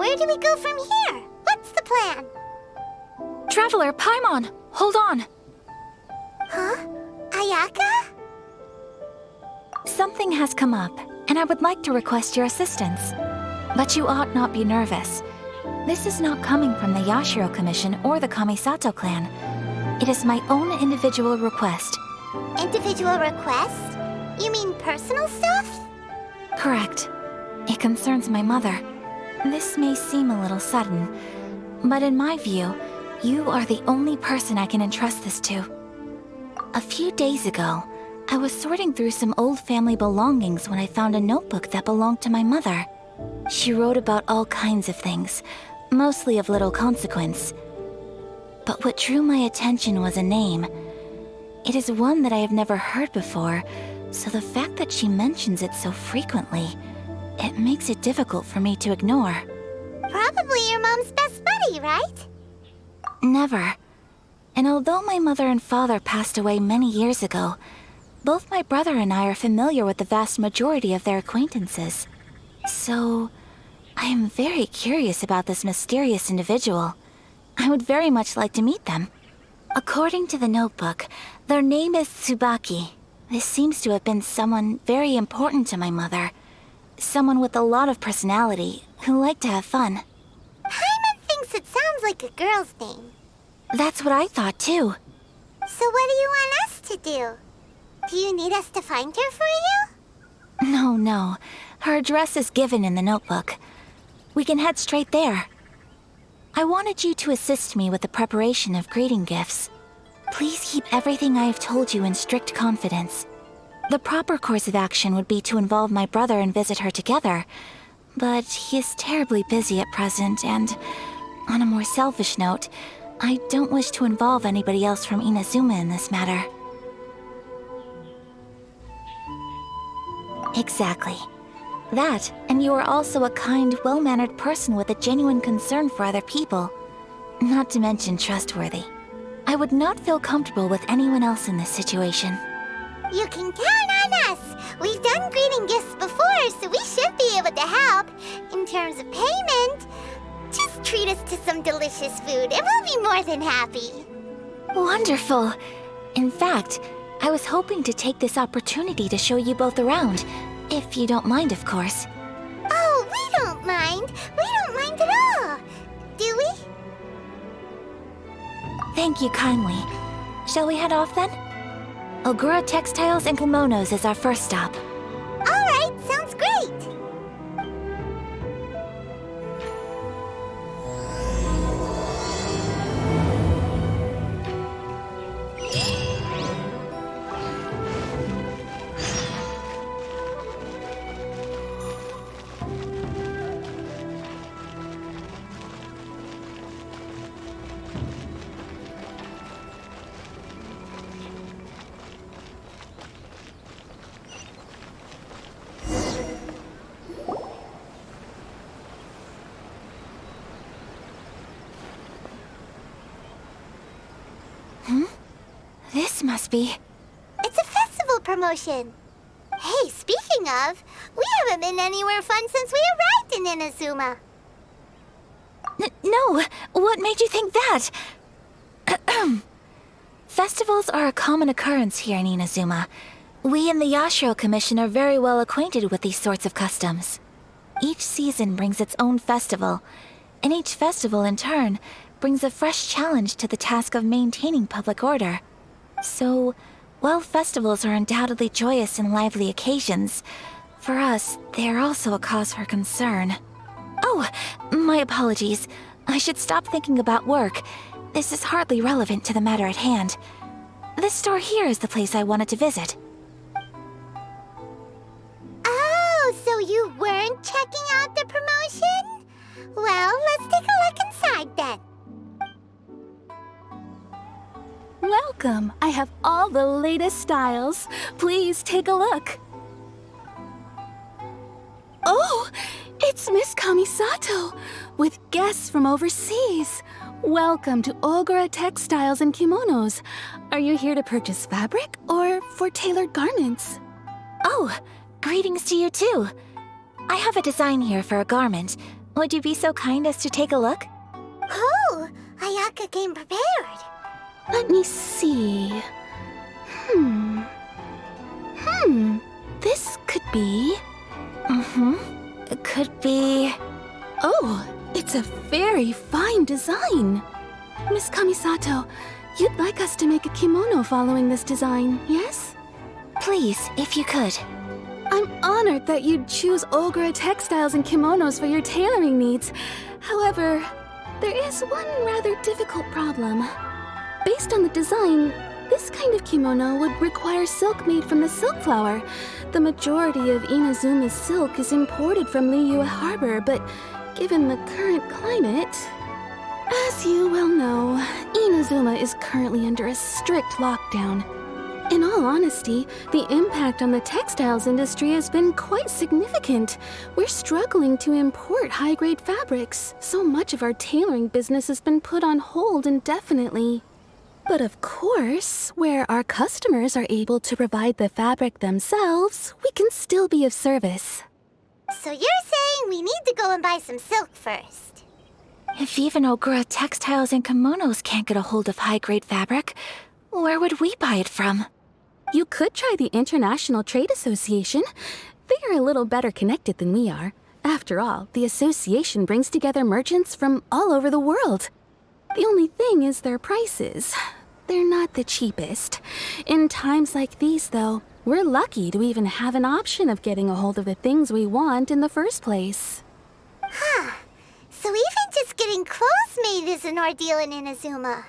where do we go from here? What's the plan? Traveler, Paimon, hold on. Huh? Ayaka? Something has come up, and I would like to request your assistance. But you ought not be nervous. This is not coming from the Yashiro Commission or the Kamisato clan. It is my own individual request. Individual request? You mean personal stuff? Correct. It concerns my mother. This may seem a little sudden, but in my view, you are the only person I can entrust this to. A few days ago, I was sorting through some old family belongings when I found a notebook that belonged to my mother. She wrote about all kinds of things, mostly of little consequence. But what drew my attention was a name. It is one that I have never heard before, so the fact that she mentions it so frequently, it makes it difficult for me to ignore. Probably your mom's best buddy, right? Never. And although my mother and father passed away many years ago, both my brother and I are familiar with the vast majority of their acquaintances. So, I am very curious about this mysterious individual. I would very much like to meet them. According to the notebook, their name is Tsubaki. This seems to have been someone very important to my mother. Someone with a lot of personality, who liked to have fun. Paimon thinks it sounds like a girl's name. That's what I thought too. So what do you want us to do? Do you need us to find her for you? No. Her address is given in the notebook. We can head straight there. I wanted you to assist me with the preparation of greeting gifts. Please keep everything I have told you in strict confidence. The proper course of action would be to involve my brother and visit her together, but he is terribly busy at present, and on a more selfish note, I don't wish to involve anybody else from Inazuma in this matter. Exactly. That, and you are also a kind, well-mannered person with a genuine concern for other people. Not to mention trustworthy. I would not feel comfortable with anyone else in this situation. You can count on us! We've done greeting gifts before, so we should be able to help. In terms of payment, just treat us to some delicious food and we'll be more than happy. Wonderful! In fact, I was hoping to take this opportunity to show you both around, if you don't mind, of course. Oh, we don't mind. We don't mind at all. Do we? Thank you kindly. Shall we head off then? Ogura Textiles and Kimonos is our first stop. All right, sounds great. This must be... It's a festival promotion. Hey, speaking of, we haven't been anywhere fun since we arrived in Inazuma. No! What made you think that? Festivals are a common occurrence here in Inazuma. We in the Yashiro Commission are very well acquainted with these sorts of customs. Each season brings its own festival, and each festival in turn brings a fresh challenge to the task of maintaining public order. So, while festivals are undoubtedly joyous and lively occasions, for us, they are also a cause for concern. Oh, my apologies. I should stop thinking about work. This is hardly relevant to the matter at hand. This store here is the place I wanted to visit. Oh, so you weren't checking out the promotion? Well, let's take a look inside then. Welcome! I have all the latest styles. Please take a look. Oh, it's Miss Kamisato, with guests from overseas. Welcome to Ogura Textiles and Kimonos. Are you here to purchase fabric or for tailored garments? Oh, greetings to you too. I have a design here for a garment, Would you be so kind as to take a look? Oh, Ayaka came prepared. Let me see. This could be... It could be... Oh, it's a very fine design. Miss Kamisato, you'd like us to make a kimono following this design, yes? Please, if you could. I'm honored that you'd choose Ogura textiles and kimonos for your tailoring needs. However, there is one rather difficult problem. Based on the design, this kind of kimono would require silk made from the silk flower. The majority of Inazuma's silk is imported from Liyue Harbor, but given the current climate... As you well know, Inazuma is currently under a strict lockdown. In all honesty, the impact on the textiles industry has been quite significant. We're struggling to import high-grade fabrics. So much of our tailoring business has been put on hold indefinitely. But of course, where our customers are able to provide the fabric themselves, we can still be of service. So you're saying we need to go and buy some silk first? If even Ogura textiles and kimonos can't get a hold of high-grade fabric, where would we buy it from? You could try the International Trade Association. They are a little better connected than we are. After all, the association brings together merchants from all over the world. The only thing is their prices. They're not the cheapest. In times like these, though, we're lucky to even have an option of getting a hold of the things we want in the first place. So even just getting clothes made is an ordeal in Inazuma.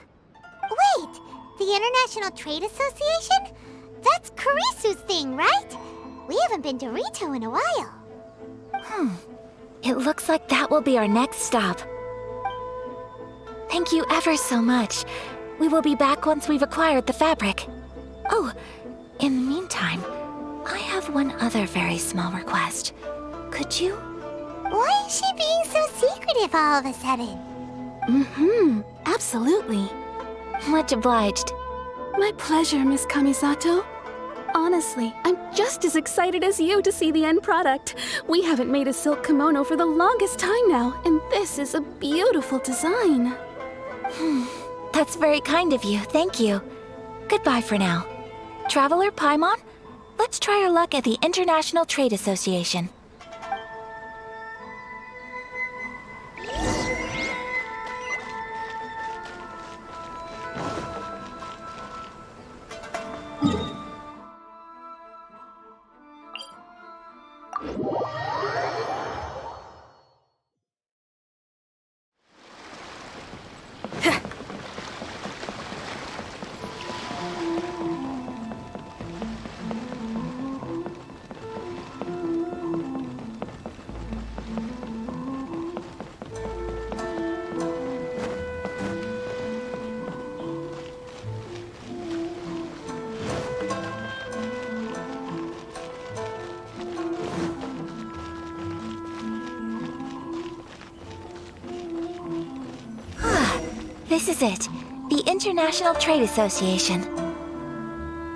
Wait, the International Trade Association? That's Kurisu's thing, right? We haven't been to Rito in a while. It looks like that will be our next stop. Thank you ever so much. We will be back once we've acquired the fabric. Oh, in the meantime, I have one other very small request. Could you? Why is she being so secretive all of a sudden? Absolutely. Much obliged. My pleasure, Miss Kamisato. Honestly, I'm just as excited as you to see the end product. We haven't made a silk kimono for the longest time now, and this is a beautiful design. That's very kind of you, thank you. Goodbye for now. Traveler Paimon, let's try our luck at the International Trade Association. This is it. The International Trade Association.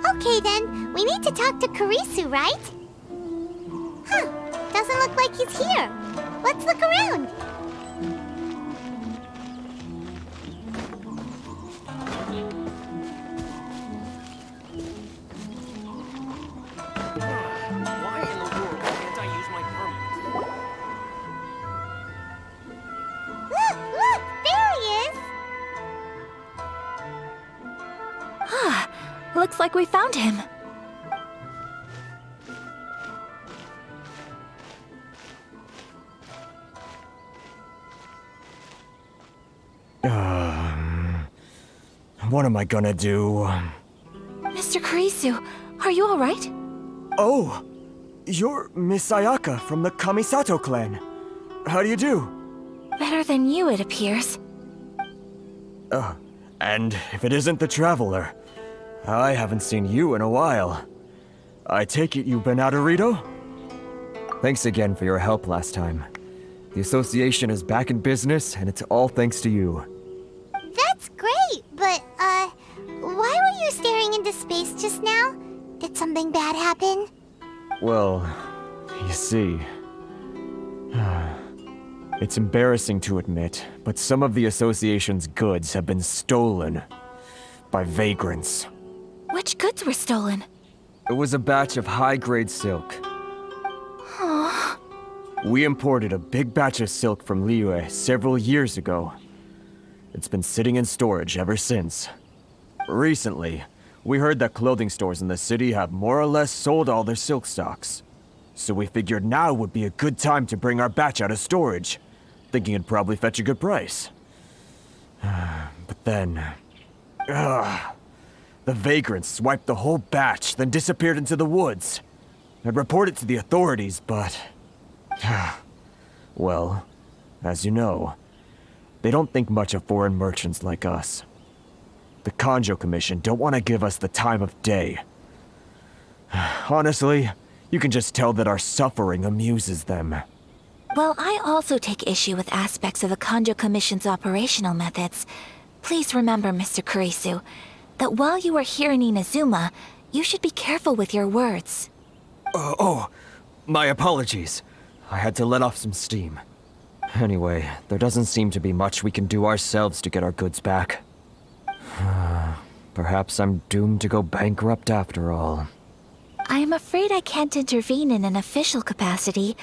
Okay then, we need to talk to Kurisu, right? Doesn't look like he's here. Let's look around. Why in the world can't I use my permit? Look, there he is. Looks like we found him. What am I gonna do? Mr. Kurisu, are you alright? Oh, you're Miss Ayaka from the Kamisato clan. How do you do? Better than you, it appears. And if it isn't the Traveler, I haven't seen you in a while. I take it you've been out of Rito? Thanks again for your help last time. The association is back in business, and it's all thanks to you. That's great, but, why were you staring into space just now? Did something bad happen? Well, you see... It's embarrassing to admit, but some of the association's goods have been stolen by vagrants. Which goods were stolen? It was a batch of high-grade silk. We imported a big batch of silk from Liyue several years ago. It's been sitting in storage ever since. Recently, we heard that clothing stores in the city have more or less sold all their silk stocks. So we figured now would be a good time to bring our batch out of storage, thinking it'd probably fetch a good price. But then... the vagrants swiped the whole batch, then disappeared into the woods. I'd report it to the authorities, but... well, as you know, they don't think much of foreign merchants like us. The Kanjo Commission don't want to give us the time of day. Honestly, you can just tell that our suffering amuses them. Well, I also take issue with aspects of the Kanjo Commission's operational methods. Please remember, Mr. Kurisu, that while you are here in Inazuma, you should be careful with your words. My apologies. I had to let off some steam. Anyway, there doesn't seem to be much we can do ourselves to get our goods back. Perhaps I'm doomed to go bankrupt after all. I am afraid I can't intervene in an official capacity,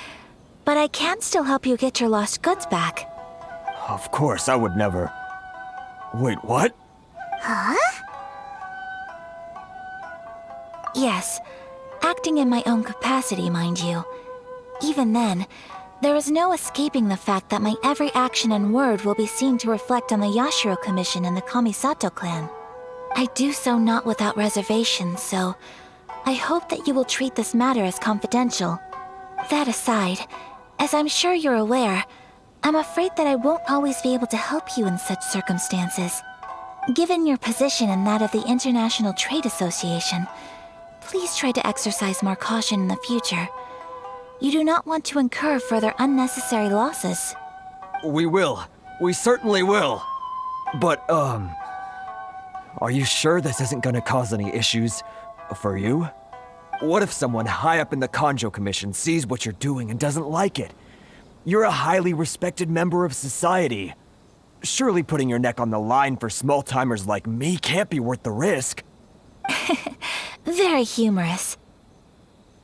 but I can still help you get your lost goods back. Of course, I would never... Wait, what? Yes, acting in my own capacity, mind you. Even then, there is no escaping the fact that my every action and word will be seen to reflect on the Yashiro Commission and the Kamisato clan. I do so not without reservations, so I hope that you will treat this matter as confidential. That aside, as I'm sure you're aware, I'm afraid that I won't always be able to help you in such circumstances. Given your position and that of the International Trade Association, please try to exercise more caution in the future. You do not want to incur further unnecessary losses. We will. We certainly will. But, are you sure this isn't gonna cause any issues for you? What if someone high up in the Kanjo Commission sees what you're doing and doesn't like it? You're a highly respected member of society. Surely putting your neck on the line for small-timers like me can't be worth the risk. Very humorous.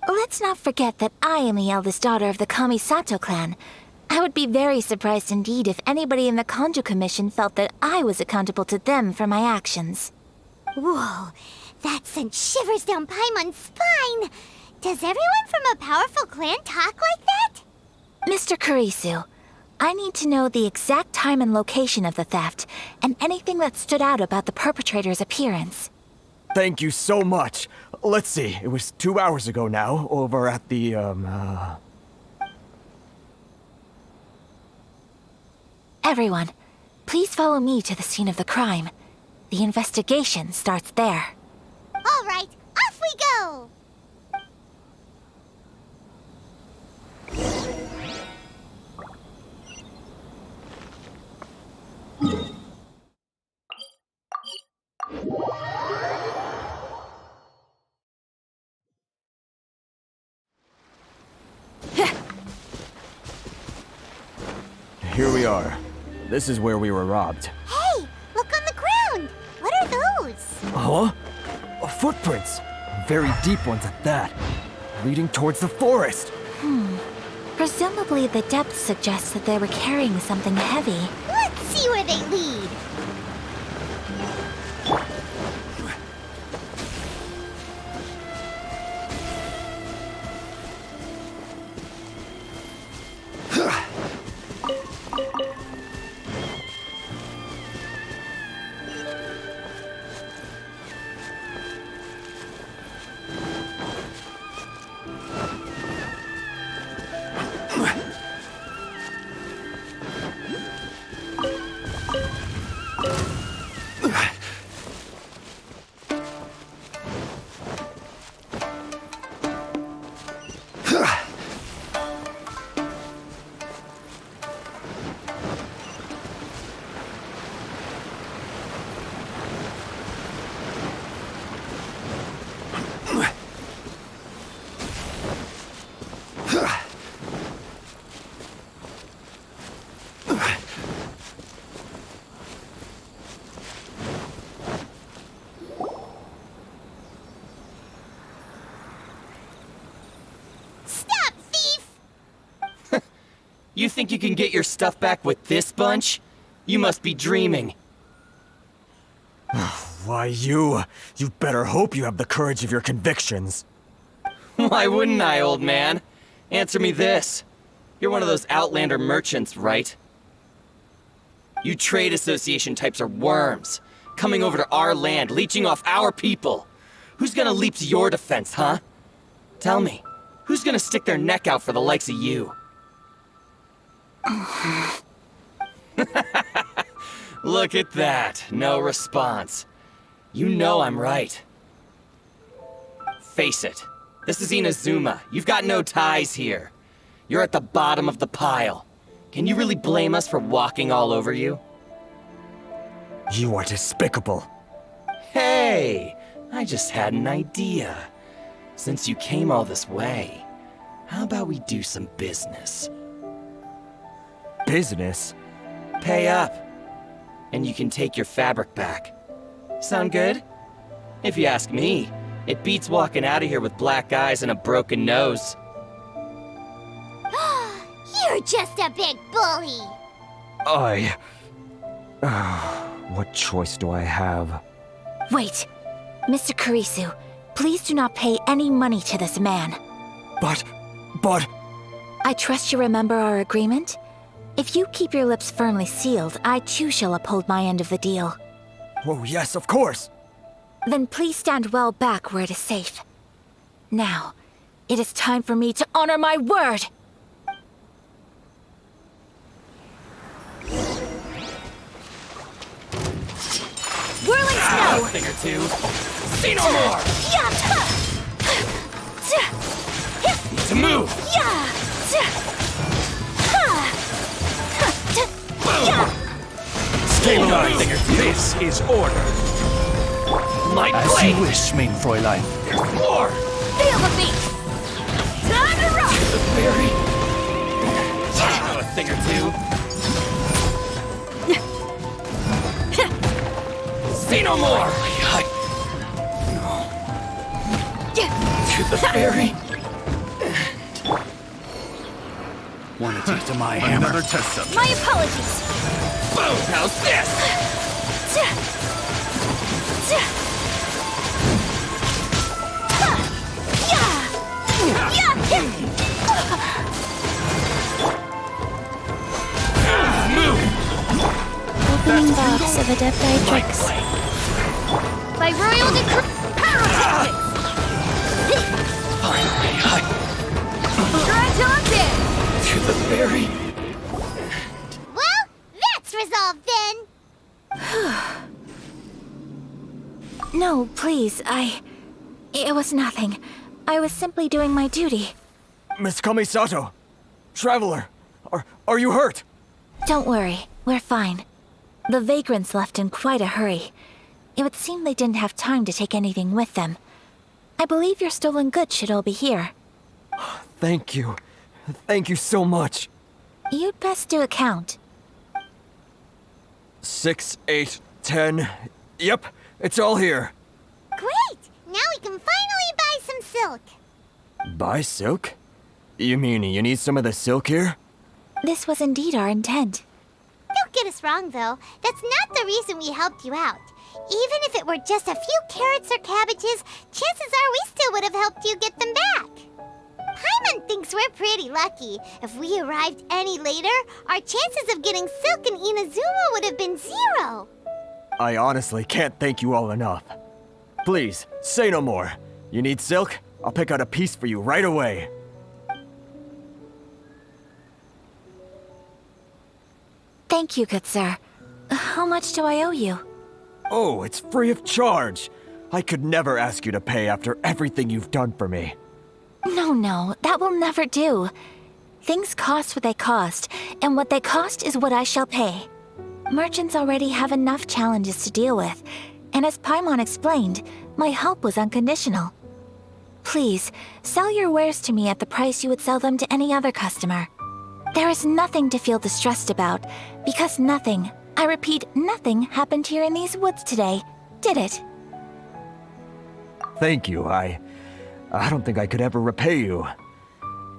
Let's not forget that I am the eldest daughter of the Kamisato clan. I would be very surprised indeed if anybody in the Kanjo Commission felt that I was accountable to them for my actions. Whoa, that sent shivers down Paimon's spine. Does everyone from a powerful clan talk like that? Mr. Kurisu, I need to know the exact time and location of the theft, and anything that stood out about the perpetrator's appearance. Thank you so much. Let's see, it was 2 hours ago now, over at the, Everyone, please follow me to the scene of the crime. The investigation starts there. All right, off we go! Here we are. This is where we were robbed. Hey, look on the ground! What are those? Huh? Footprints! Very deep ones at that. Leading towards the forest. Presumably the depth suggests that they were carrying something heavy. Let's see where they lead. You think you can get your stuff back with this bunch? You must be dreaming. Why, you better hope you have the courage of your convictions. Why wouldn't I, old man? Answer me this. You're one of those Outlander merchants, right? You trade association types are worms, coming over to our land, leeching off our people. Who's gonna leap to your defense, huh? Tell me, who's gonna stick their neck out for the likes of you? Look at that, no response. You know I'm right. Face it, this is Inazuma. You've got no ties here. You're at the bottom of the pile. Can you really blame us for walking all over you? You are despicable. Hey, I just had an idea. Since you came all this way, how about we do some business? Business? Pay up, and you can take your fabric back. Sound good? If you ask me, it beats walking out of here with black eyes and a broken nose. You're just a big bully. What choice do I have? Wait. Mr. Kurisu, please do not pay any money to this man. But... I trust you remember our agreement? If you keep your lips firmly sealed, I too shall uphold my end of the deal. Oh, yes, of course. Then please stand well back where it is safe. Now, it is time for me to honor my word! Whirling snow! A thing or two. See no more! Need to move! Stay A right. thing or two. This is order. My As blade! you wish, mein Fräulein. There's more! Feel the beat! Time to rock! The fairy! A thing or two. See no more! To the fairy! Want to take to my hammer? Another test subject. My apologies! Boom! How's this? Move! Opening box of Adepti By royal decree. Finally, Grunted! to the fairy. Well, that's resolved then. No, please, It was nothing. I was simply doing my duty. Miss Kamisato! Traveler! Are you hurt? Don't worry, we're fine. The vagrants left in quite a hurry. It would seem they didn't have time to take anything with them. I believe your stolen goods should all be here. Thank you. Thank you so much. You'd best do a count. 6, 8, 10. Yep, it's all here. Great! Now we can finally buy some silk. Buy silk? You mean you need some of the silk here? This was indeed our intent. Don't get us wrong, though. That's not the reason we helped you out. Even if it were just a few carrots or cabbages, chances are we still would have helped you get them back. Paimon thinks we're pretty lucky. If we arrived any later, our chances of getting silk in Inazuma would have been 0. I honestly can't thank you all enough. Please, say no more. You need silk? I'll pick out a piece for you right away. Thank you, good sir. How much do I owe you? Oh, it's free of charge. I could never ask you to pay after everything you've done for me. No, that will never do. Things cost what they cost, and what they cost is what I shall pay. Merchants already have enough challenges to deal with, and as Paimon explained, my help was unconditional. Please, sell your wares to me at the price you would sell them to any other customer. There is nothing to feel distressed about, because nothing, I repeat, nothing happened here in these woods today, did it? Thank you. I don't think I could ever repay you.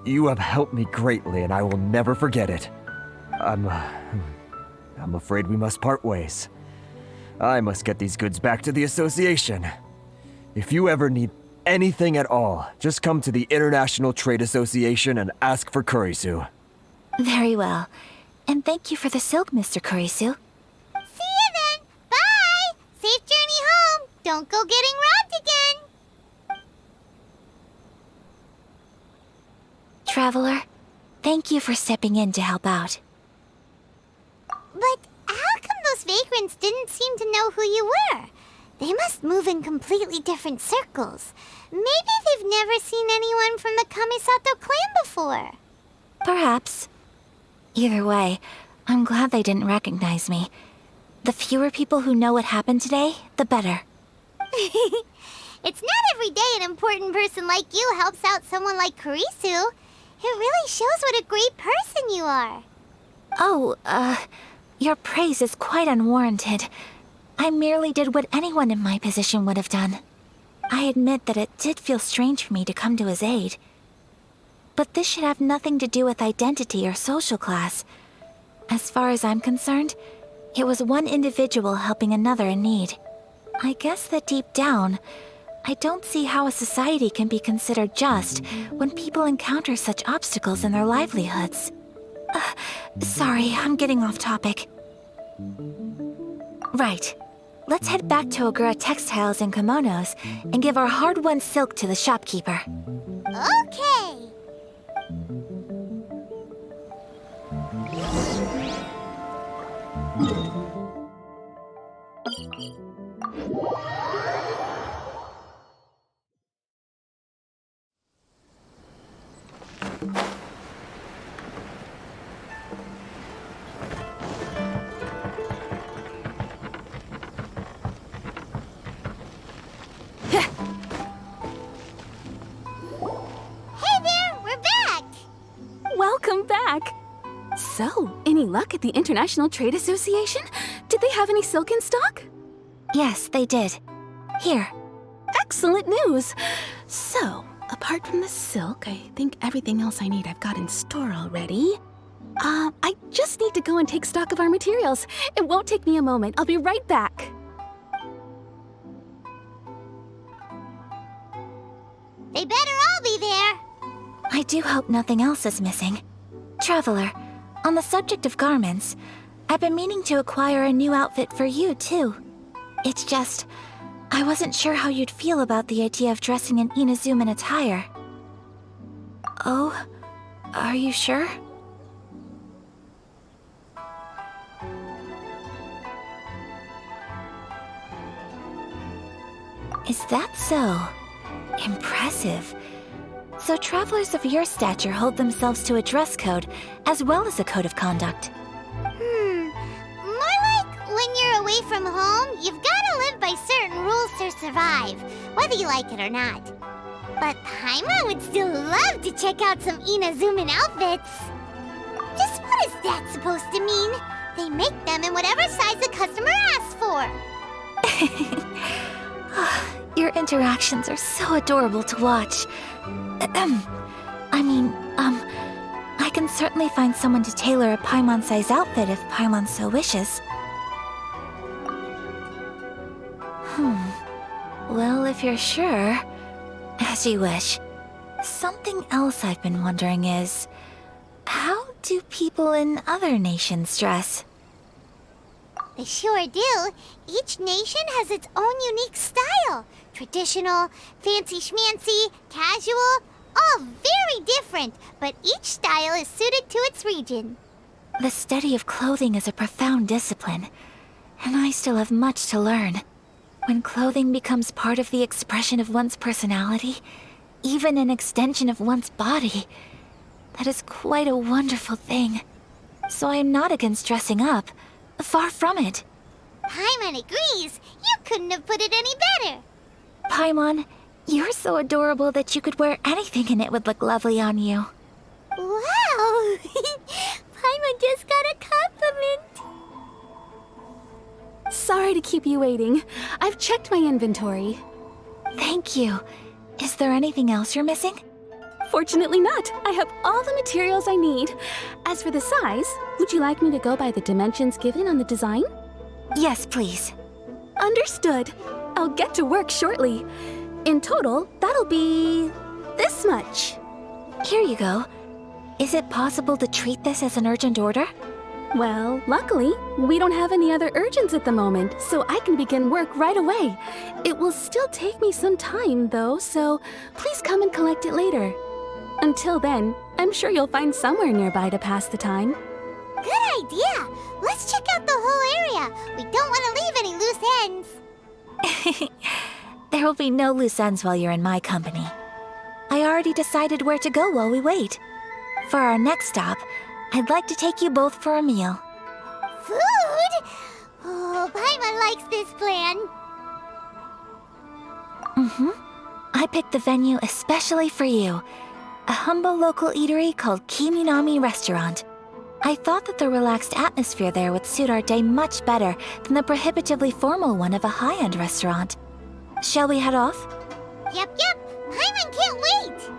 You have helped me greatly, and I will never forget it. I'm afraid we must part ways. I must get these goods back to the association. If you ever need anything at all, just come to the International Trade Association and ask for Kurisu. Very well. And thank you for the silk, Mr. Kurisu. See you then. Bye. Safe journey home. Don't go getting robbed again. Traveler, thank you for stepping in to help out. But how come those vagrants didn't seem to know who you were? They must move in completely different circles. Maybe they've never seen anyone from the Kamisato clan before. Perhaps. Either way, I'm glad they didn't recognize me. The fewer people who know what happened today, the better. It's not every day an important person like you helps out someone like Kurisu. It really shows what a great person you are. Oh, your praise is quite unwarranted. I merely did what anyone in my position would have done. I admit that it did feel strange for me to come to his aid. But this should have nothing to do with identity or social class. As far as I'm concerned, it was one individual helping another in need. I guess that deep down, I don't see how a society can be considered just when people encounter such obstacles in their livelihoods. Sorry, I'm getting off topic. Right. Let's head back to Ogura Textiles and Kimonos and give our hard-won silk to the shopkeeper. Okay. Welcome back! So, any luck at the International Trade Association? Did they have any silk in stock? Yes, they did. Here. Excellent news! So, apart from the silk, I think everything else I need I've got in store already. I just need to go and take stock of our materials. It won't take me a moment. I'll be right back. They better all be there. I do hope nothing else is missing. Traveler, on the subject of garments, I've been meaning to acquire a new outfit for you, too. It's just, I wasn't sure how you'd feel about the idea of dressing in Inazuman attire. Oh, are you sure? Is that so? Impressive. So travelers of your stature hold themselves to a dress code, as well as a code of conduct. More like when you're away from home, you've gotta live by certain rules to survive, whether you like it or not. But Paimon would still love to check out some Inazuman outfits. Just what is that supposed to mean? They make them in whatever size the customer asks for. Your interactions are so adorable to watch. I can certainly find someone to tailor a Paimon-size outfit if Paimon so wishes. Well, if you're sure, as you wish. Something else I've been wondering is, how do people in other nations dress? They sure do. Each nation has its own unique style. Traditional, fancy schmancy, casual, all very different, but each style is suited to its region. The study of clothing is a profound discipline, and I still have much to learn. When clothing becomes part of the expression of one's personality, even an extension of one's body, that is quite a wonderful thing. So I am not against dressing up. Far from it. Paimon agrees. You couldn't have put it any better. Paimon, you're so adorable that you could wear anything and it would look lovely on you. Wow! Paimon just got a compliment. Sorry to keep you waiting. I've checked my inventory. Thank you. Is there anything else you're missing? Unfortunately not. I have all the materials I need. As for the size, would you like me to go by the dimensions given on the design? Yes, please. Understood. I'll get to work shortly. In total, that'll be this much. Here you go. Is it possible to treat this as an urgent order? Well, luckily, we don't have any other urgents at the moment, so I can begin work right away. It will still take me some time, though, so please come and collect it later. Until then, I'm sure you'll find somewhere nearby to pass the time. Good idea. Let's check out the whole area. We don't want to leave any loose ends. There will be no loose ends while you're in my company. I already decided where to go while we wait. For our next stop, I'd like to take you both for a meal. Food? Oh, Paimon likes this plan. I picked the venue especially for you. A humble local eatery called Kiminami Restaurant. I thought that the relaxed atmosphere there would suit our day much better than the prohibitively formal one of a high-end restaurant. Shall we head off? Yep. Paimon can't wait.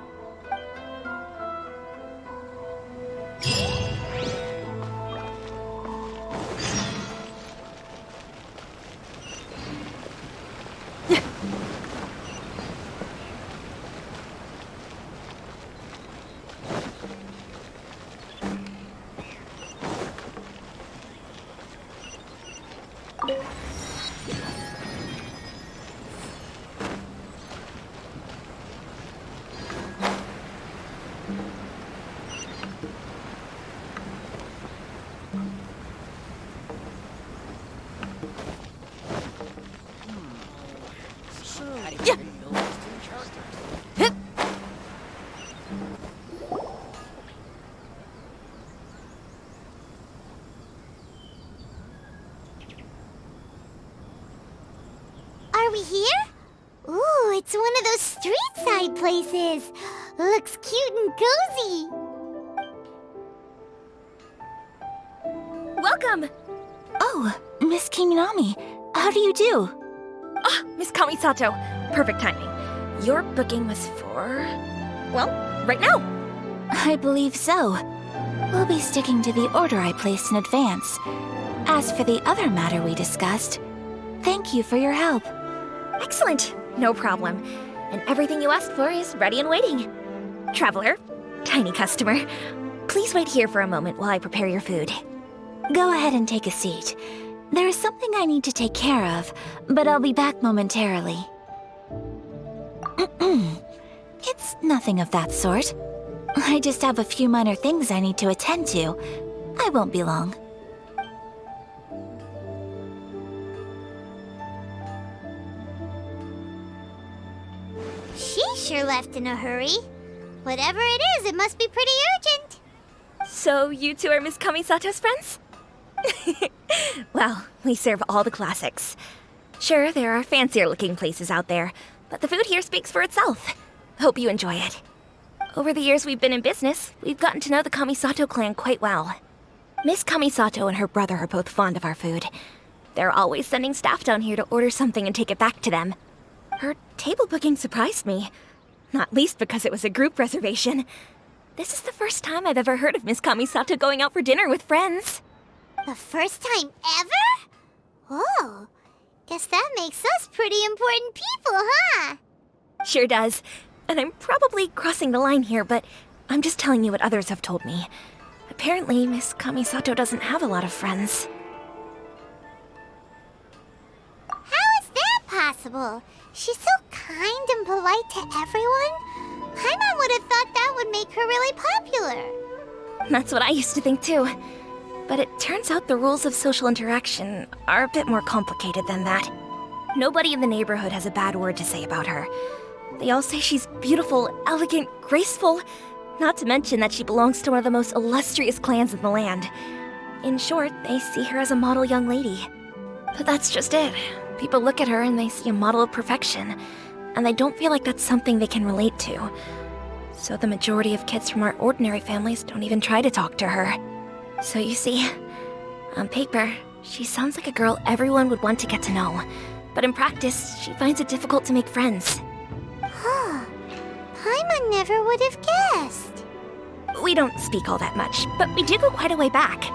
Are we here? Ooh, it's one of those street-side places. Looks cute and cozy. Welcome! Oh, Miss Kiminami, how do you do? Ah, Miss Kamisato. Perfect timing. Your booking was for... well, right now. I believe so. We'll be sticking to the order I placed in advance. As for the other matter we discussed, thank you for your help. Excellent. No problem. And everything you asked for is ready and waiting. Traveler, tiny customer, please wait here for a moment while I prepare your food. Go ahead and take a seat. There is something I need to take care of, but I'll be back momentarily. It's nothing of that sort. I just have a few minor things I need to attend to. I won't be long. She sure left in a hurry. Whatever it is, it must be pretty urgent. So you two are Miss Kamisato's friends? Well, we serve all the classics. Sure, there are fancier looking places out there, but the food here speaks for itself. Hope you enjoy it. Over the years we've been in business, we've gotten to know the Kamisato clan quite well. Miss Kamisato and her brother are both fond of our food. They're always sending staff down here to order something and take it back to them. Her table booking surprised me, not least because it was a group reservation. This is the first time I've ever heard of Miss Kamisato going out for dinner with friends. The first time ever? Oh, guess that makes us pretty important people, huh? Sure does. And I'm probably crossing the line here, but I'm just telling you what others have told me. Apparently, Miss Kamisato doesn't have a lot of friends. How is that possible? She's so kind and polite to everyone. Paimon would have thought that would make her really popular. That's what I used to think too. But it turns out the rules of social interaction are a bit more complicated than that. Nobody in the neighborhood has a bad word to say about her. They all say she's beautiful, elegant, graceful, not to mention that she belongs to one of the most illustrious clans in the land. In short, they see her as a model young lady. But that's just it. People look at her and they see a model of perfection, and they don't feel like that's something they can relate to. So the majority of kids from our ordinary families don't even try to talk to her. So you see, on paper, she sounds like a girl everyone would want to get to know. But in practice, she finds it difficult to make friends. Paimon never would have guessed. We don't speak all that much, but we do go quite a way back.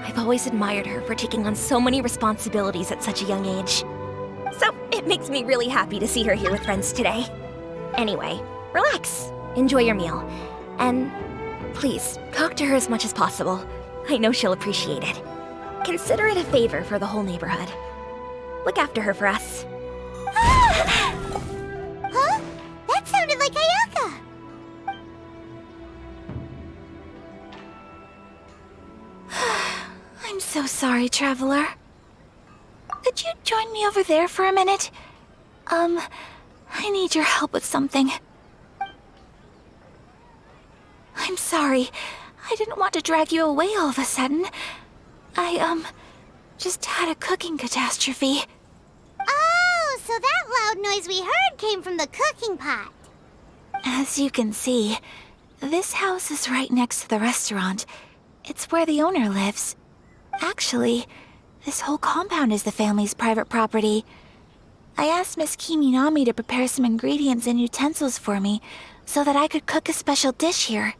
I've always admired her for taking on so many responsibilities at such a young age. So it makes me really happy to see her here with friends today. Anyway, relax, enjoy your meal, and please, talk to her as much as possible. I know she'll appreciate it. Consider it a favor for the whole neighborhood. Look after her for us. Huh? That sounded like Ayaka! I'm so sorry, traveler. Could you join me over there for a minute? I need your help with something. I'm sorry. I didn't want to drag you away all of a sudden. I, just had a cooking catastrophe. Oh, so that loud noise we heard came from the cooking pot. As you can see, this house is right next to the restaurant. It's where the owner lives. Actually, this whole compound is the family's private property. I asked Miss Kiminami to prepare some ingredients and utensils for me so that I could cook a special dish here.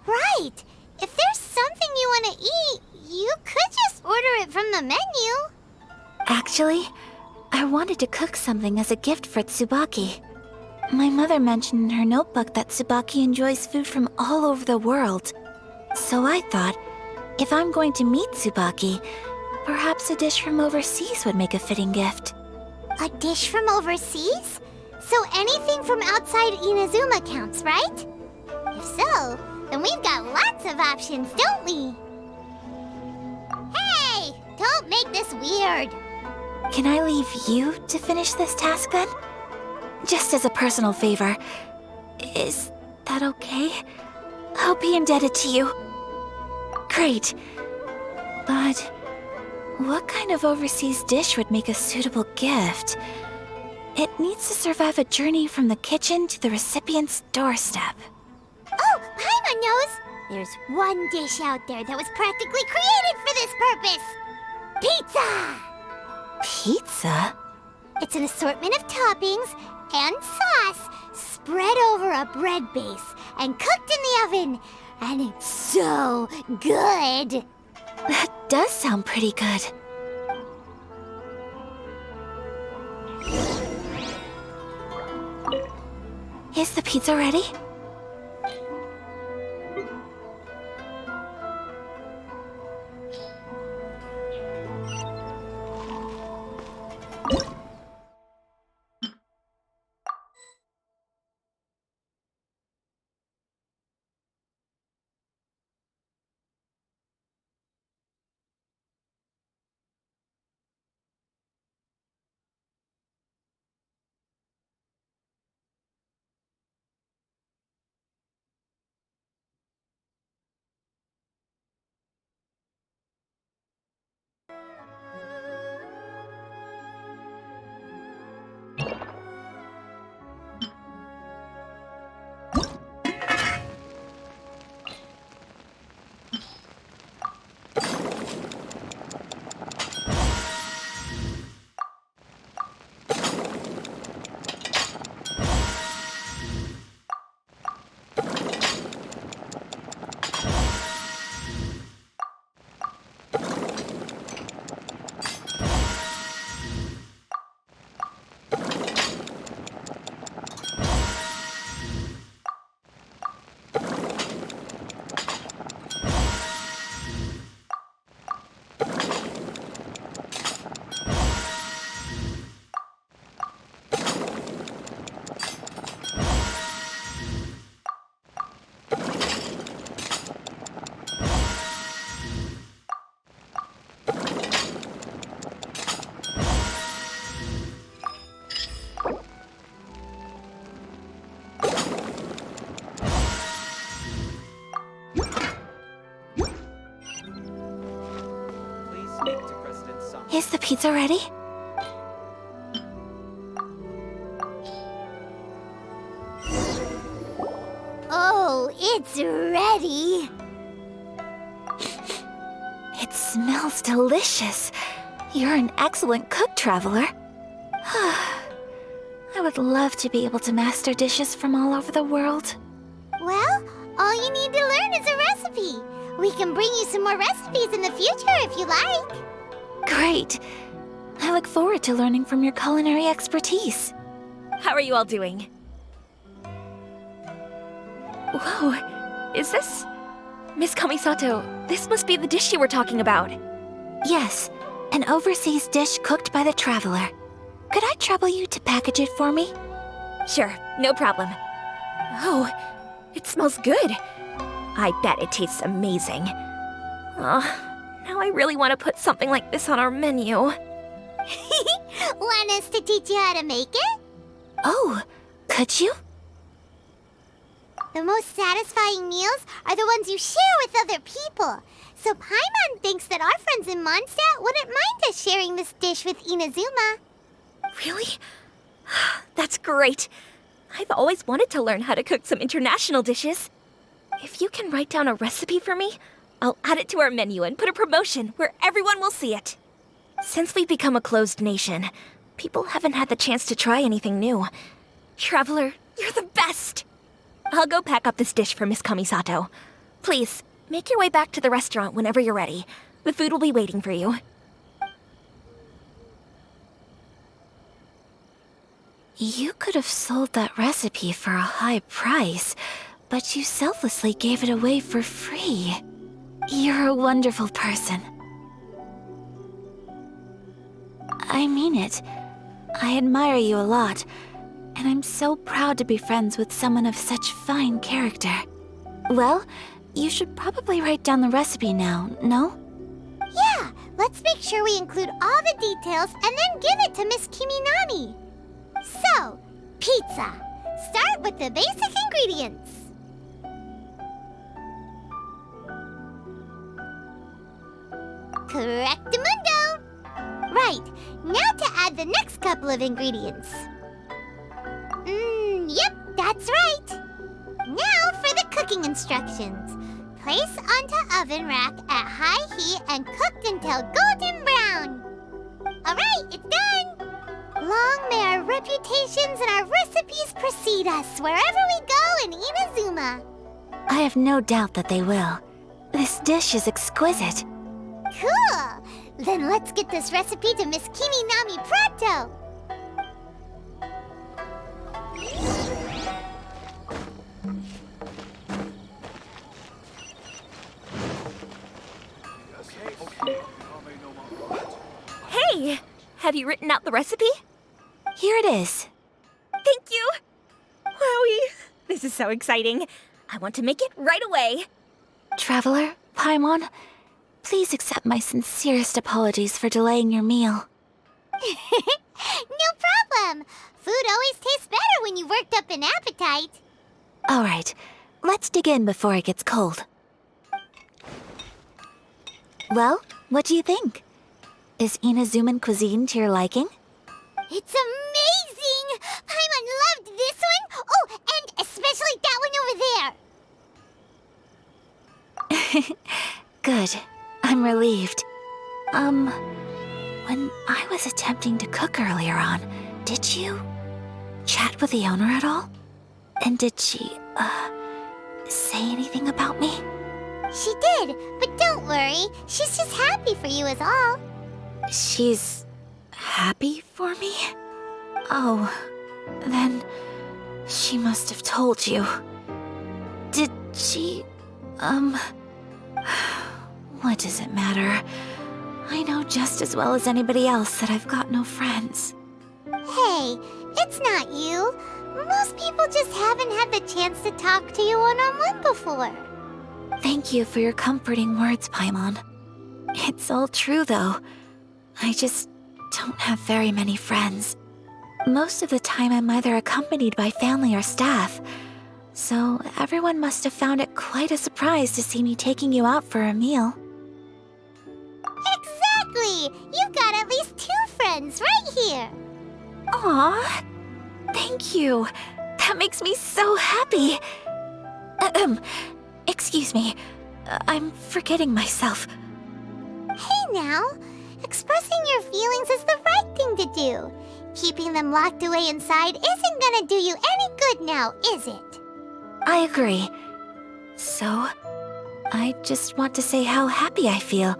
Right. If there's something you want to eat, you could just order it from the menu. Actually, I wanted to cook something as a gift for Tsubaki. My mother mentioned in her notebook that Tsubaki enjoys food from all over the world. So I thought, if I'm going to meet Tsubaki, perhaps a dish from overseas would make a fitting gift. A dish from overseas? So anything from outside Inazuma counts, right? If so, then we've got lots of options, don't we? Hey! Don't make this weird! Can I leave you to finish this task then? Just as a personal favor. Is that okay? I'll be indebted to you. Great. But what kind of overseas dish would make a suitable gift? It needs to survive a journey from the kitchen to the recipient's doorstep. Oh, Paimon knows! There's one dish out there that was practically created for this purpose! Pizza! Pizza? It's an assortment of toppings and sauce spread over a bread base and cooked in the oven. And it's so good! That does sound pretty good. Is the pizza ready? Is the pizza ready? Oh, it's ready! It smells delicious. You're an excellent cook, traveler. I would love to be able to master dishes from all over the world. Well, all you need to learn is a recipe. We can bring you some more recipes in the future if you like. Great! I look forward to learning from your culinary expertise. How are you all doing? Whoa, is this... Miss Kamisato, this must be the dish you were talking about. Yes, an overseas dish cooked by the Traveler. Could I trouble you to package it for me? Sure, no problem. Oh, it smells good. I bet it tastes amazing. Now I really want to put something like this on our menu. Want us to teach you how to make it? Oh, could you? The most satisfying meals are the ones you share with other people. So Paimon thinks that our friends in Mondstadt wouldn't mind us sharing this dish with Inazuma. Really? That's great. I've always wanted to learn how to cook some international dishes. If you can write down a recipe for me, I'll add it to our menu and put a promotion where everyone will see it. Since we've become a closed nation, people haven't had the chance to try anything new. Traveler, you're the best! I'll go pack up this dish for Miss Kamisato. Please, make your way back to the restaurant whenever you're ready. The food will be waiting for you. You could have sold that recipe for a high price, but you selflessly gave it away for free. You're a wonderful person. I mean it. I admire you a lot, and I'm so proud to be friends with someone of such fine character. Well, you should probably write down the recipe now, no? Yeah, let's make sure we include all the details and then give it to Miss Kiminami. So, pizza. Start with the basic ingredients. Correctamundo! Right, now to add the next couple of ingredients. Yep, that's right. Now for the cooking instructions. Place onto oven rack at high heat and cooked until golden brown. Alright, it's done! Long may our reputations and our recipes precede us wherever we go in Inazuma. I have no doubt that they will. This dish is exquisite. Cool! Then let's get this recipe to Miss Kiminami pronto! Hey! Have you written out the recipe? Here it is. Thank you! Wowie! This is so exciting. I want to make it right away. Traveler, Paimon, please accept my sincerest apologies for delaying your meal. No problem! Food always tastes better when you worked up an appetite. All right, let's dig in before it gets cold. Well, what do you think? Is Inazuman cuisine to your liking? It's amazing! Paimon loved this one! Oh, and especially that one over there! Good. I'm relieved. When I was attempting to cook earlier on, did you chat with the owner at all? And did she, say anything about me? She did, but don't worry. She's just happy for you is all. She's happy for me? Oh, then she must have told you. Did she, what does it matter? I know just as well as anybody else that I've got no friends. Hey, it's not you. Most people just haven't had the chance to talk to you one-on-one before. Thank you for your comforting words, Paimon. It's all true, though. I just don't have very many friends. Most of the time I'm either accompanied by family or staff, so everyone must have found it quite a surprise to see me taking you out for a meal. Exactly! You've got at least 2 friends right here. Aw, thank you. That makes me so happy. Excuse me, I'm forgetting myself. Hey now, expressing your feelings is the right thing to do. Keeping them locked away inside isn't gonna do you any good now, is it? I agree. So, I just want to say how happy I feel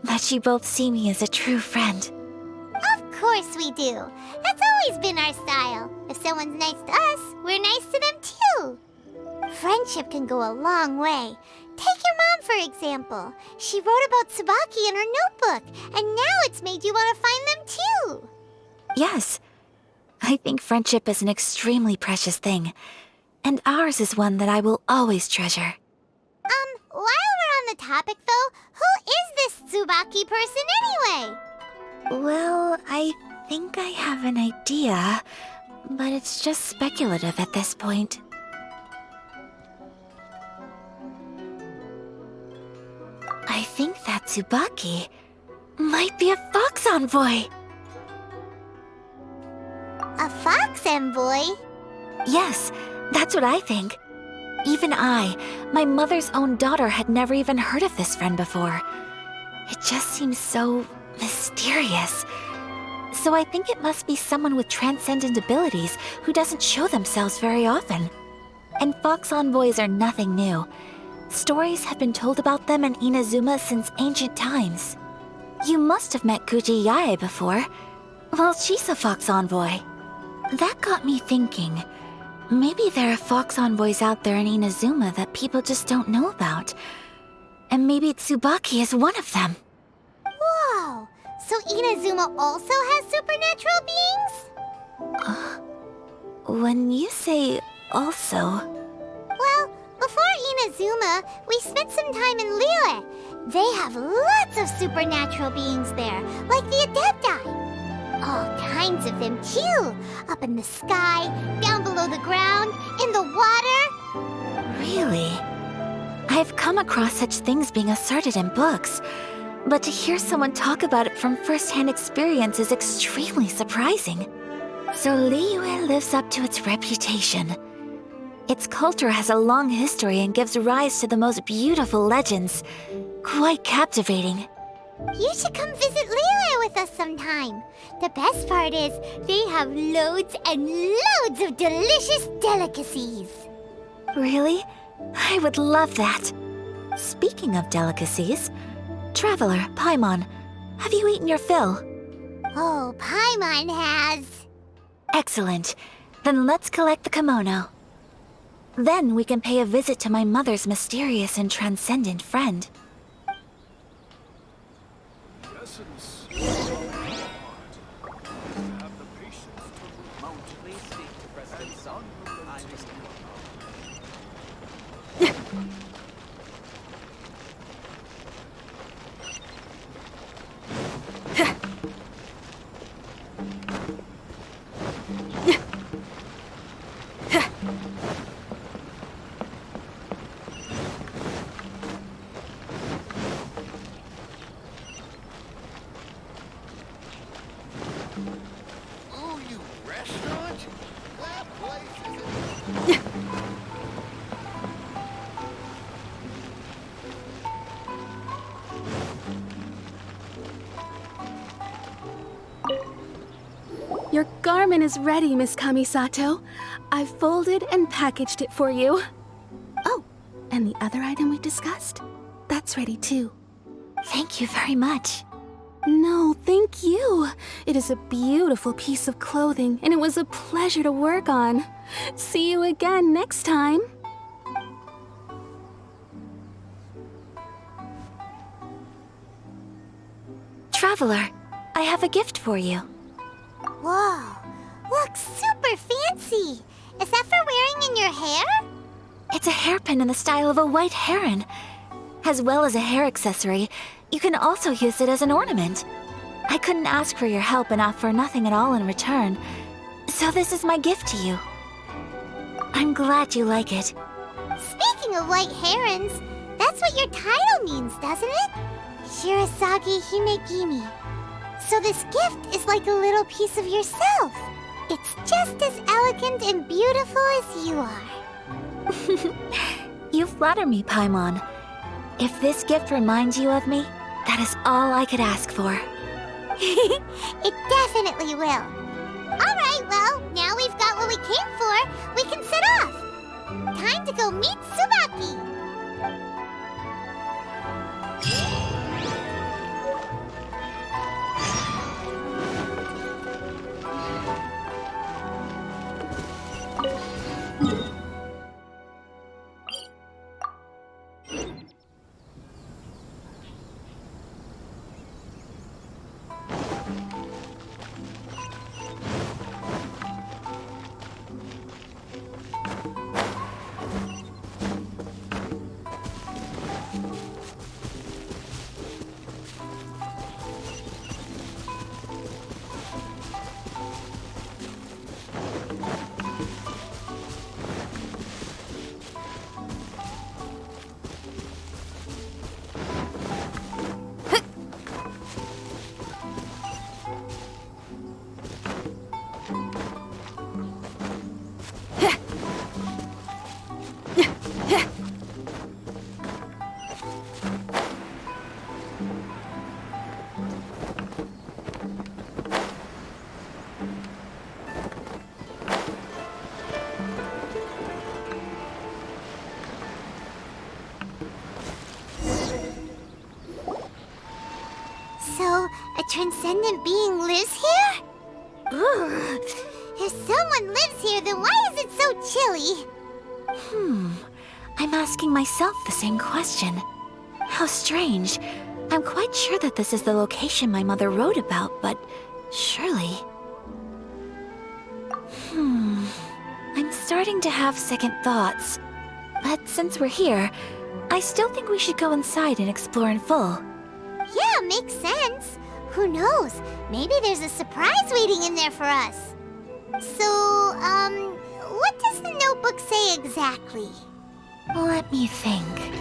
that you both see me as a true friend. Of course we do. That's always been our style. If someone's nice to us, we're nice to them too. Friendship can go a long way. Take your mom, for example. She wrote about Tsubaki in her notebook, and now it's made you want to find them too. Yes, I think friendship is an extremely precious thing, and ours is one that I will always treasure. While we're on the topic though, who is this Tsubaki person anyway? Well, I think I have an idea, but it's just speculative at this point. I think that Tsubaki might be a fox envoy. A fox envoy? Yes, that's what I think. Even I, my mother's own daughter, had never even heard of this friend before. It just seems so mysterious. So I think it must be someone with transcendent abilities who doesn't show themselves very often. And fox envoys are nothing new. Stories have been told about them in Inazuma since ancient times. You must have met Kuji Yae before. Well, she's a fox envoy. That got me thinking. Maybe there are fox envoys out there in Inazuma that people just don't know about. And maybe Tsubaki is one of them. Whoa! So Inazuma also has supernatural beings? When you say also... Well, before Inazuma, we spent some time in Liyue. They have lots of supernatural beings there, like the Adepti. All kinds of them too. Up in the sky, down below the ground, in the water. Really? I've come across such things being asserted in books, but to hear someone talk about it from first-hand experience is extremely surprising. So Liyue lives up to its reputation. Its culture has a long history and gives rise to the most beautiful legends. Quite captivating. You should come visit Liyue with us sometime. The best part is, they have loads and loads of delicious delicacies. Really? I would love that. Speaking of delicacies, Traveler, Paimon, have you eaten your fill? Oh, Paimon has. Excellent. Then let's collect the kimono. Then we can pay a visit to my mother's mysterious and transcendent friend. Your garment is ready, Miss Kamisato. I've folded and packaged it for you. Oh, and the other item we discussed? That's ready too. Thank you very much. No, thank you. It is a beautiful piece of clothing, and it was a pleasure to work on. See you again next time. Traveler, I have a gift for you. Whoa, looks super fancy. Is that for wearing in your hair? It's a hairpin in the style of a white heron. As well as a hair accessory, you can also use it as an ornament. I couldn't ask for your help and offer nothing at all in return, so this is my gift to you. I'm glad you like it. Speaking of white herons, that's what your title means, doesn't it? Shirasagi Himegimi. So this gift is like a little piece of yourself. It's just as elegant and beautiful as you are. You flatter me, Paimon. If this gift reminds you of me, that is all I could ask for. It definitely will. Alright, well, now we've got what we came for. We can set off. Time to go meet Tsubaki. So, a transcendent being lives here? Ugh. If someone lives here, then why is it so chilly? I'm asking myself the same question. How strange. I'm quite sure that this is the location my mother wrote about, but surely... I'm starting to have second thoughts. But since we're here, I still think we should go inside and explore in full. Yeah, makes sense. Who knows? Maybe there's a surprise waiting in there for us. So, what does the notebook say exactly? Let me think.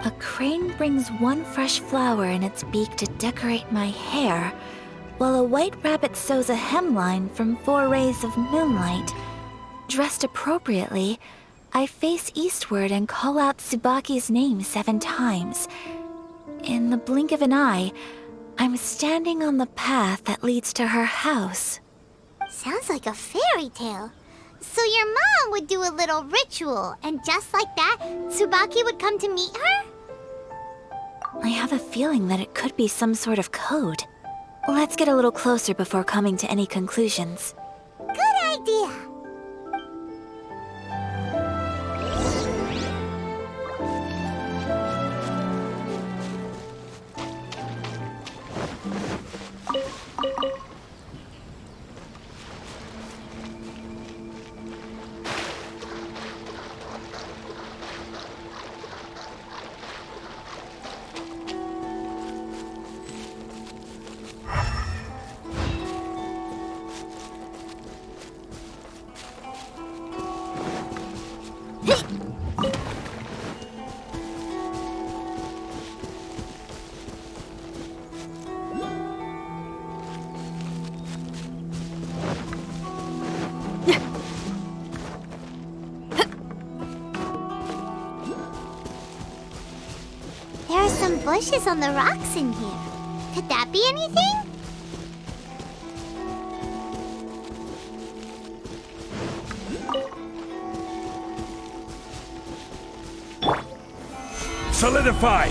A crane brings one fresh flower in its beak to decorate my hair, while a white rabbit sews a hemline from 4 rays of moonlight. Dressed appropriately, I face eastward and call out Tsubaki's name 7 times. In the blink of an eye, I'm standing on the path that leads to her house. Sounds like a fairy tale. So your mom would do a little ritual, and just like that, Tsubaki would come to meet her? I have a feeling that it could be some sort of code. Let's get a little closer before coming to any conclusions. Good idea. There are some bushes on the rocks in here. Could that be anything? Solidify!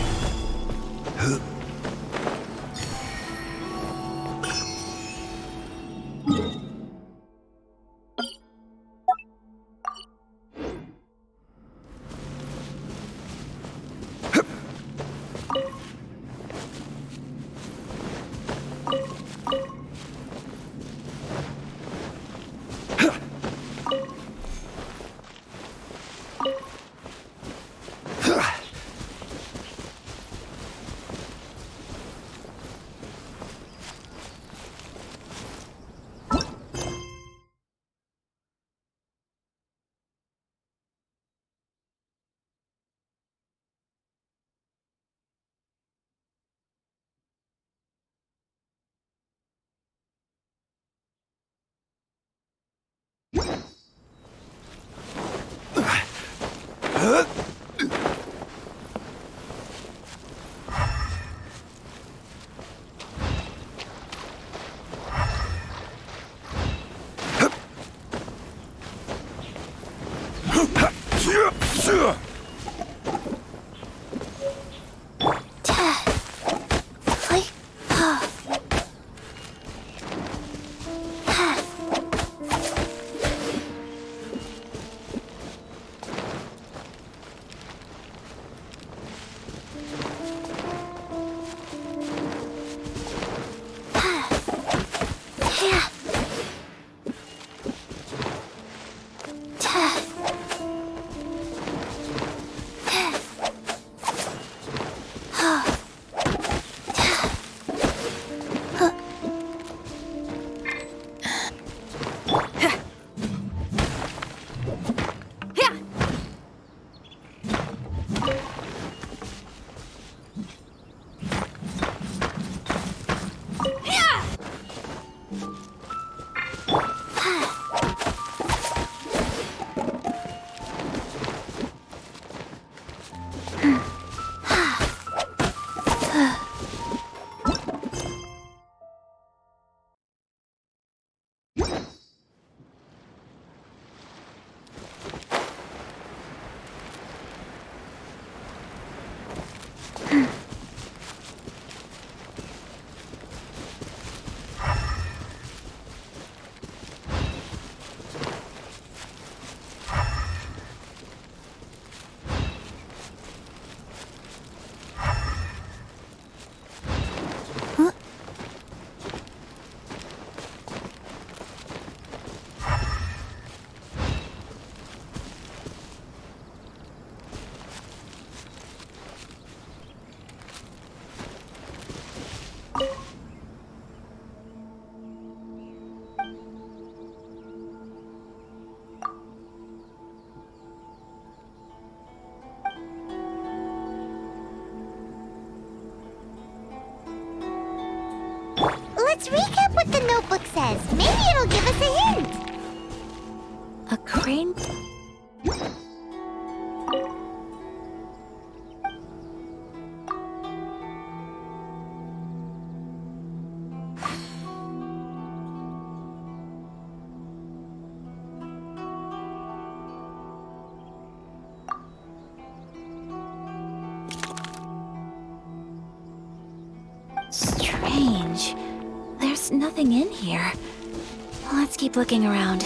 recap what the notebook says. Maybe it'll give us a hint. A crane? Strange. There's nothing in here. Let's keep looking around.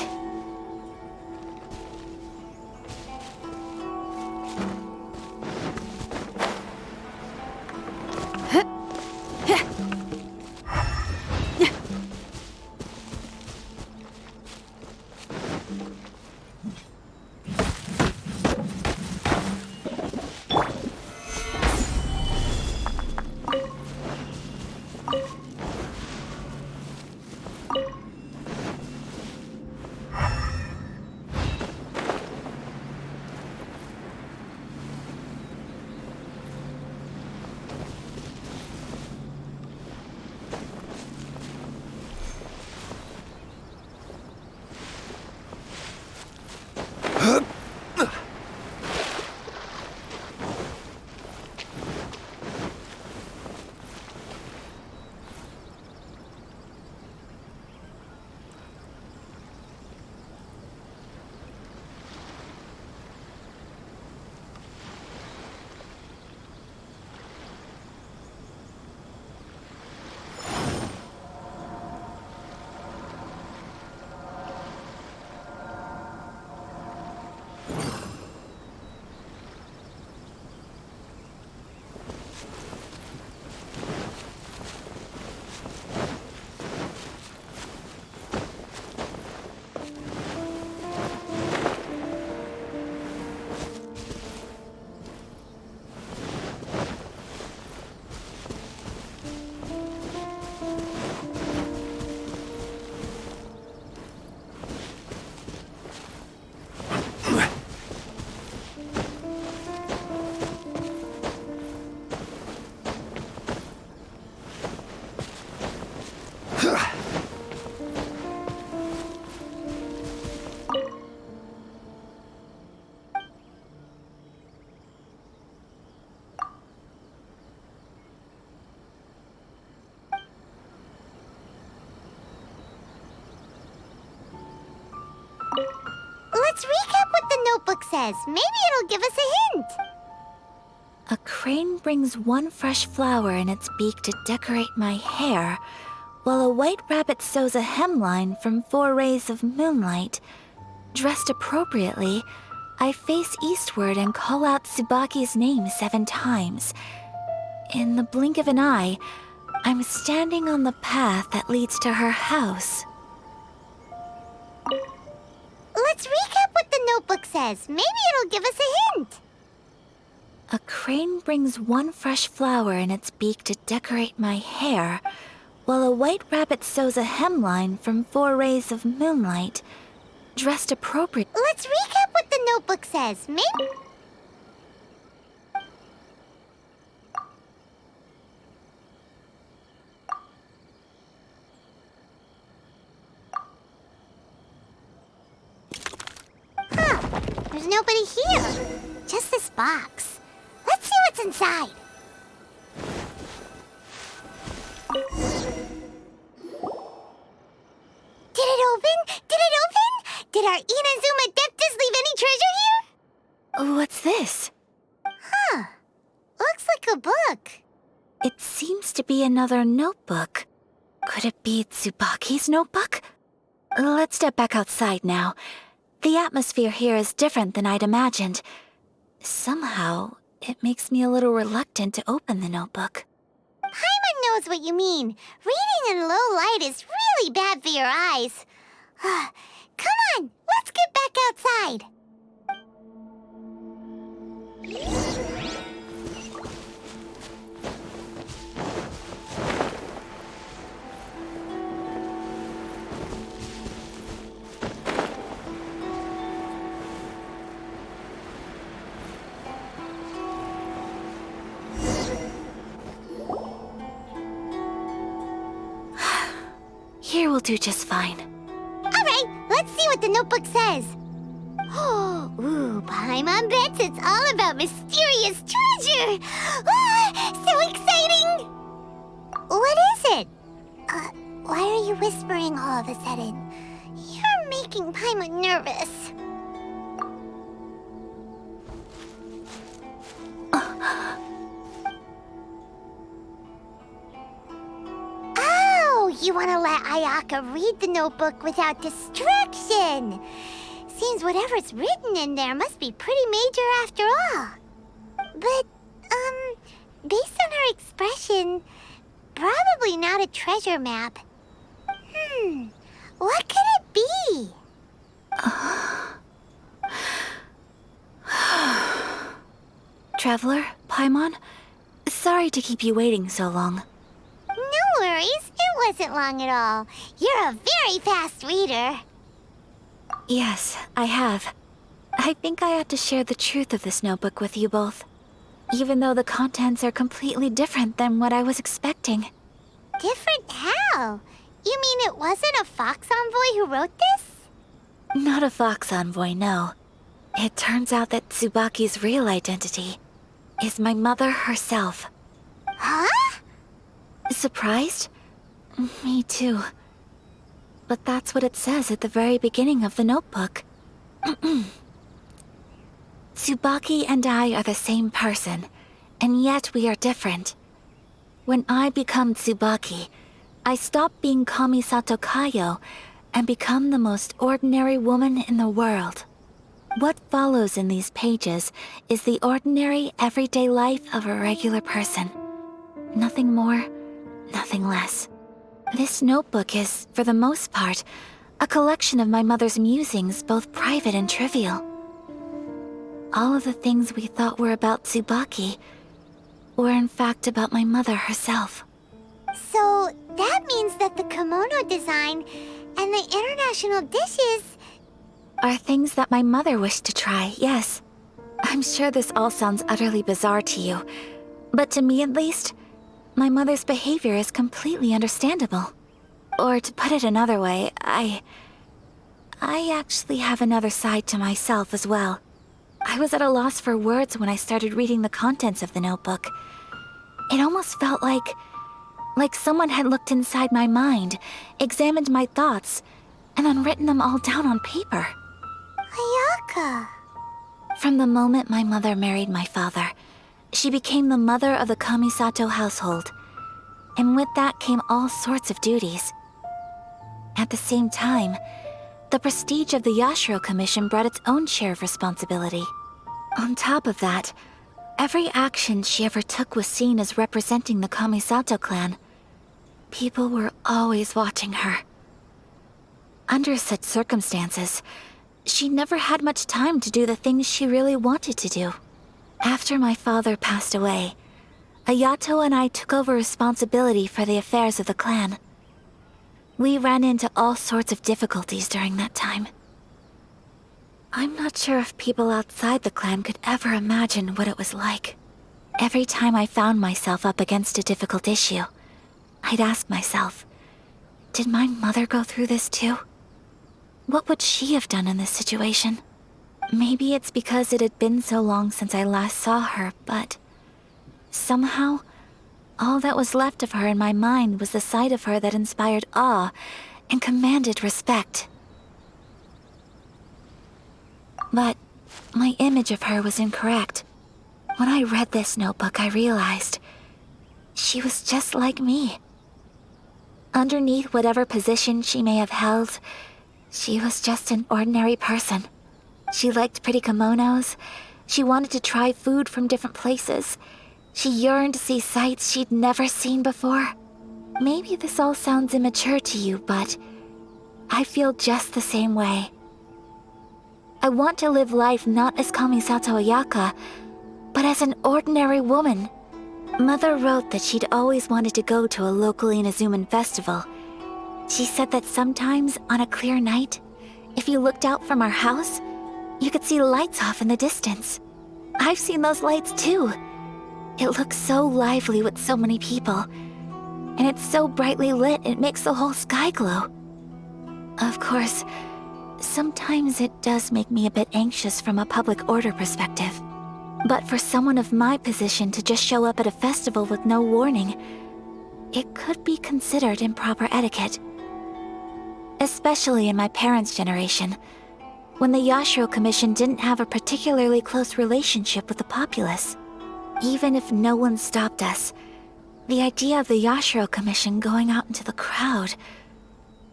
Let's recap what the notebook says. Maybe it'll give us a hint. A crane brings one fresh flower in its beak to decorate my hair, while a white rabbit sews a hemline from 4 rays of moonlight. Dressed appropriately, I face eastward and call out Tsubaki's name 7 times. In the blink of an eye, I'm standing on the path that leads to her house. Let's recap what the notebook says. Maybe it'll give us a hint. A crane brings one fresh flower in its beak to decorate my hair, while a white rabbit sews a hemline from 4 rays of moonlight. Dressed appropriate. Let's recap what the notebook says. Maybe... There's nobody here. Just this box. Let's see what's inside. Did it open? Did it open? Did our Inazuma Adeptus leave any treasure here? What's this? Huh. Looks like a book. It seems to be another notebook. Could it be Tsubaki's notebook? Let's step back outside now. The atmosphere here is different than I'd imagined. Somehow, it makes me a little reluctant to open the notebook. Paimon knows what you mean. Reading in low light is really bad for your eyes. Come on, let's get back outside. will do just fine. Alright, let's see what the notebook says. Ooh, Paimon bets it's all about mysterious treasure! Ah, so exciting! What is it? Why are you whispering all of a sudden? You're making Paimon nervous. Oh, you want to let Ayaka read the notebook without distraction. Seems whatever's written in there must be pretty major after all. But, based on her expression, probably not a treasure map. What could it be? Traveler, Paimon, sorry to keep you waiting so long. No worries, it wasn't long at all. You're a very fast reader. Yes, I have. I think I ought to share the truth of this notebook with you both, even though the contents are completely different than what I was expecting. Different how? You mean it wasn't a Fox Envoy who wrote this? Not a Fox Envoy, no. It turns out that Tsubaki's real identity is my mother herself. Huh? Surprised? Me too. But that's what it says at the very beginning of the notebook. Tsubaki and I are the same person, and yet we are different. When I become Tsubaki, I stop being Kamisato Kayo and become the most ordinary woman in the world. What follows in these pages is the ordinary, everyday life of a regular person. Nothing more, nothing less. This notebook is, for the most part, a collection of my mother's musings, both private and trivial. All of the things we thought were about Tsubaki were in fact about my mother herself. So that means that the kimono design and the international dishes are things that my mother wished to try, yes. I'm sure this all sounds utterly bizarre to you, but to me at least, my mother's behavior is completely understandable. Or to put it another way, I actually have another side to myself as well. I was at a loss for words when I started reading the contents of the notebook. It almost felt like someone had looked inside my mind, examined my thoughts, and then written them all down on paper. Ayaka. From the moment my mother married my father, she became the mother of the Kamisato household, and with that came all sorts of duties. At the same time, the prestige of the Yashiro Commission brought its own share of responsibility. On top of that, every action she ever took was seen as representing the Kamisato clan. People were always watching her. Under such circumstances, she never had much time to do the things she really wanted to do. After my father passed away, Ayato and I took over responsibility for the affairs of the clan. We ran into all sorts of difficulties during that time. I'm not sure if people outside the clan could ever imagine what it was like. Every time I found myself up against a difficult issue, I'd ask myself, did my mother go through this too? What would she have done in this situation? Maybe it's because it had been so long since I last saw her, but somehow, all that was left of her in my mind was the sight of her that inspired awe and commanded respect. But my image of her was incorrect. When I read this notebook, I realized she was just like me. Underneath whatever position she may have held, she was just an ordinary person. She liked pretty kimonos. She wanted to try food from different places. She yearned to see sights she'd never seen before. Maybe this all sounds immature to you, but I feel just the same way. I want to live life not as Kamisato Ayaka, but as an ordinary woman. Mother wrote that she'd always wanted to go to a local Inazuman festival. She said that sometimes, on a clear night, if you looked out from our house, you could see lights off in the distance. I've seen those lights too. It looks so lively with so many people. And it's so brightly lit, it makes the whole sky glow. Of course, sometimes it does make me a bit anxious from a public order perspective. But for someone of my position to just show up at a festival with no warning, it could be considered improper etiquette. Especially in my parents' generation, when the Yashiro Commission didn't have a particularly close relationship with the populace. Even if no one stopped us, the idea of the Yashiro Commission going out into the crowd,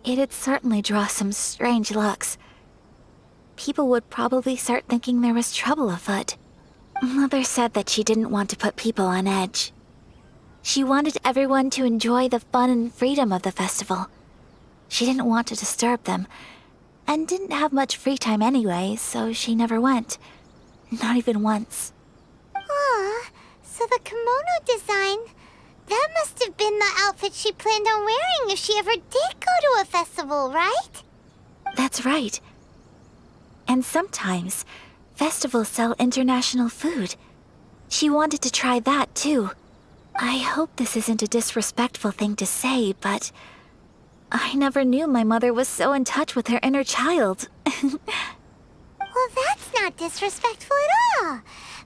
it'd certainly draw some strange looks. People would probably start thinking there was trouble afoot. Mother said that she didn't want to put people on edge. She wanted everyone to enjoy the fun and freedom of the festival. She didn't want to disturb them, and didn't have much free time anyway, so she never went. Not even once. Aw, so the kimono design, that must have been the outfit she planned on wearing if she ever did go to a festival, right? That's right. And sometimes, festivals sell international food. She wanted to try that too. I hope this isn't a disrespectful thing to say, but I never knew my mother was so in touch with her inner child. Well, that's not disrespectful at all.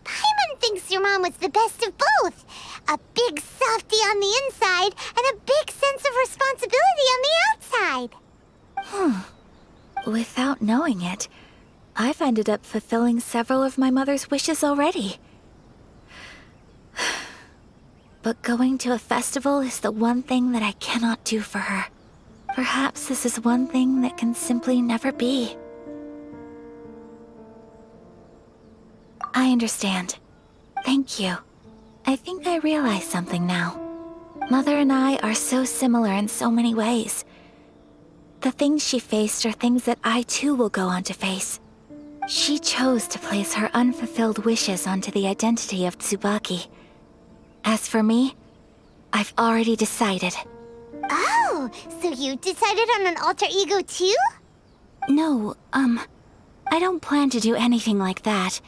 Paimon thinks your mom was the best of both. A big softie on the inside and a big sense of responsibility on the outside. Without knowing it, I've ended up fulfilling several of my mother's wishes already. But going to a festival is the one thing that I cannot do for her. Perhaps this is one thing that can simply never be. I understand. Thank you. I think I realize something now. Mother and I are so similar in so many ways. The things she faced are things that I too will go on to face. She chose to place her unfulfilled wishes onto the identity of Tsubaki. As for me, I've already decided. Oh, so you decided on an alter ego too? No, I don't plan to do anything like that.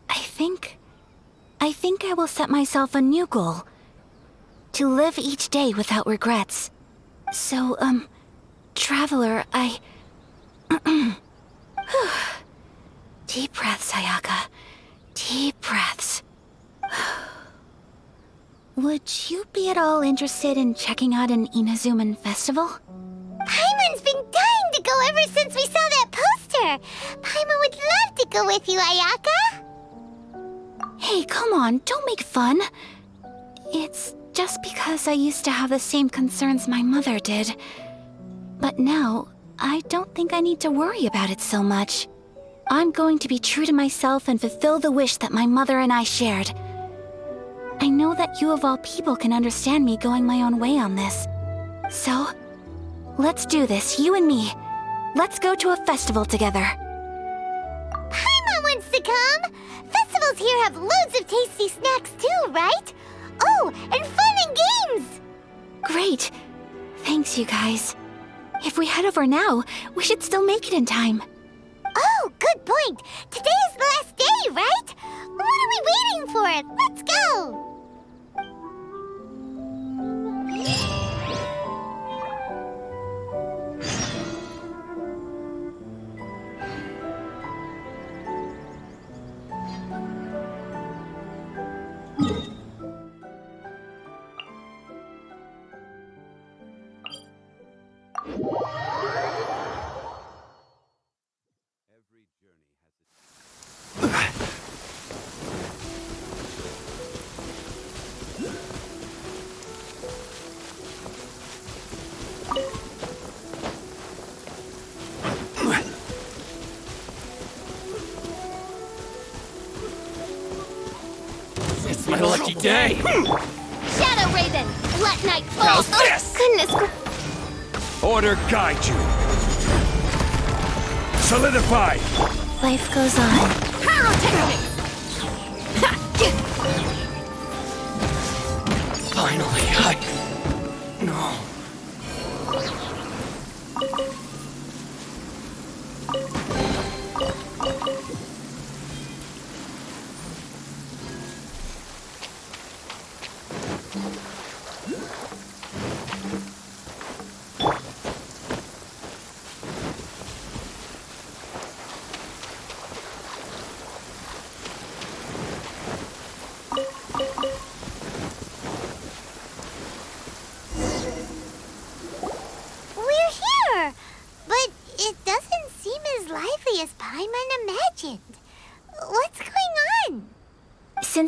I think I will set myself a new goal. To live each day without regrets. So, Traveler, Deep breaths, Ayaka. Deep breaths. Would you be at all interested in checking out an Inazuman festival? Paimon's been dying to go ever since we saw that poster. Paimon would love to go with you, Ayaka. Hey, come on, don't make fun. It's just because I used to have the same concerns my mother did. But now, I don't think I need to worry about it so much. I'm going to be true to myself and fulfill the wish that my mother and I shared. I know that you of all people can understand me going my own way on this. So, let's do this, you and me. Let's go to a festival together. Paimon wants to come! Festivals here have loads of tasty snacks too, right? Oh, and fun and games! Great. Thanks, you guys. If we head over now, we should still make it in time. Oh, good point! Today is the last day, right? What are we waiting for? Let's go! It's my lucky day! Shadow Raven, let night fall. How's this? Goodness. Order guide you. Solidify. Life goes on. Finally, No.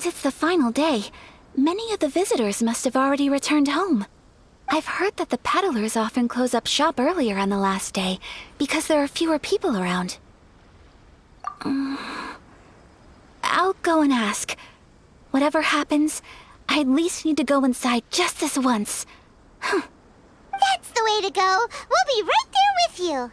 it's the final day, many of the visitors must have already returned home. I've heard that the peddlers often close up shop earlier on the last day because there are fewer people around. I'll go and ask. Whatever happens, I at least need to go inside just this once. That's the way to go. We'll be right there with you.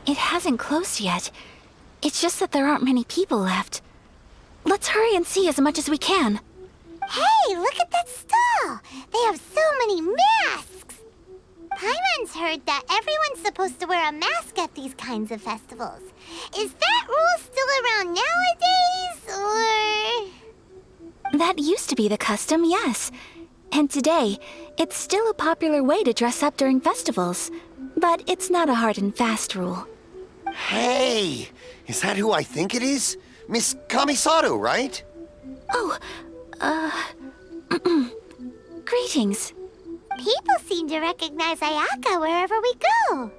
It hasn't closed yet. It's just that there aren't many people left. Let's hurry and see as much as we can. Hey, look at that stall! They have so many masks! Paimon's heard that everyone's supposed to wear a mask at these kinds of festivals. Is that rule still around nowadays, or...? That used to be the custom, yes. And today, it's still a popular way to dress up during festivals. But it's not a hard and fast rule. Hey! Is that who I think it is? Miss Kamisato, right? Oh, greetings. People seem to recognize Ayaka wherever we go.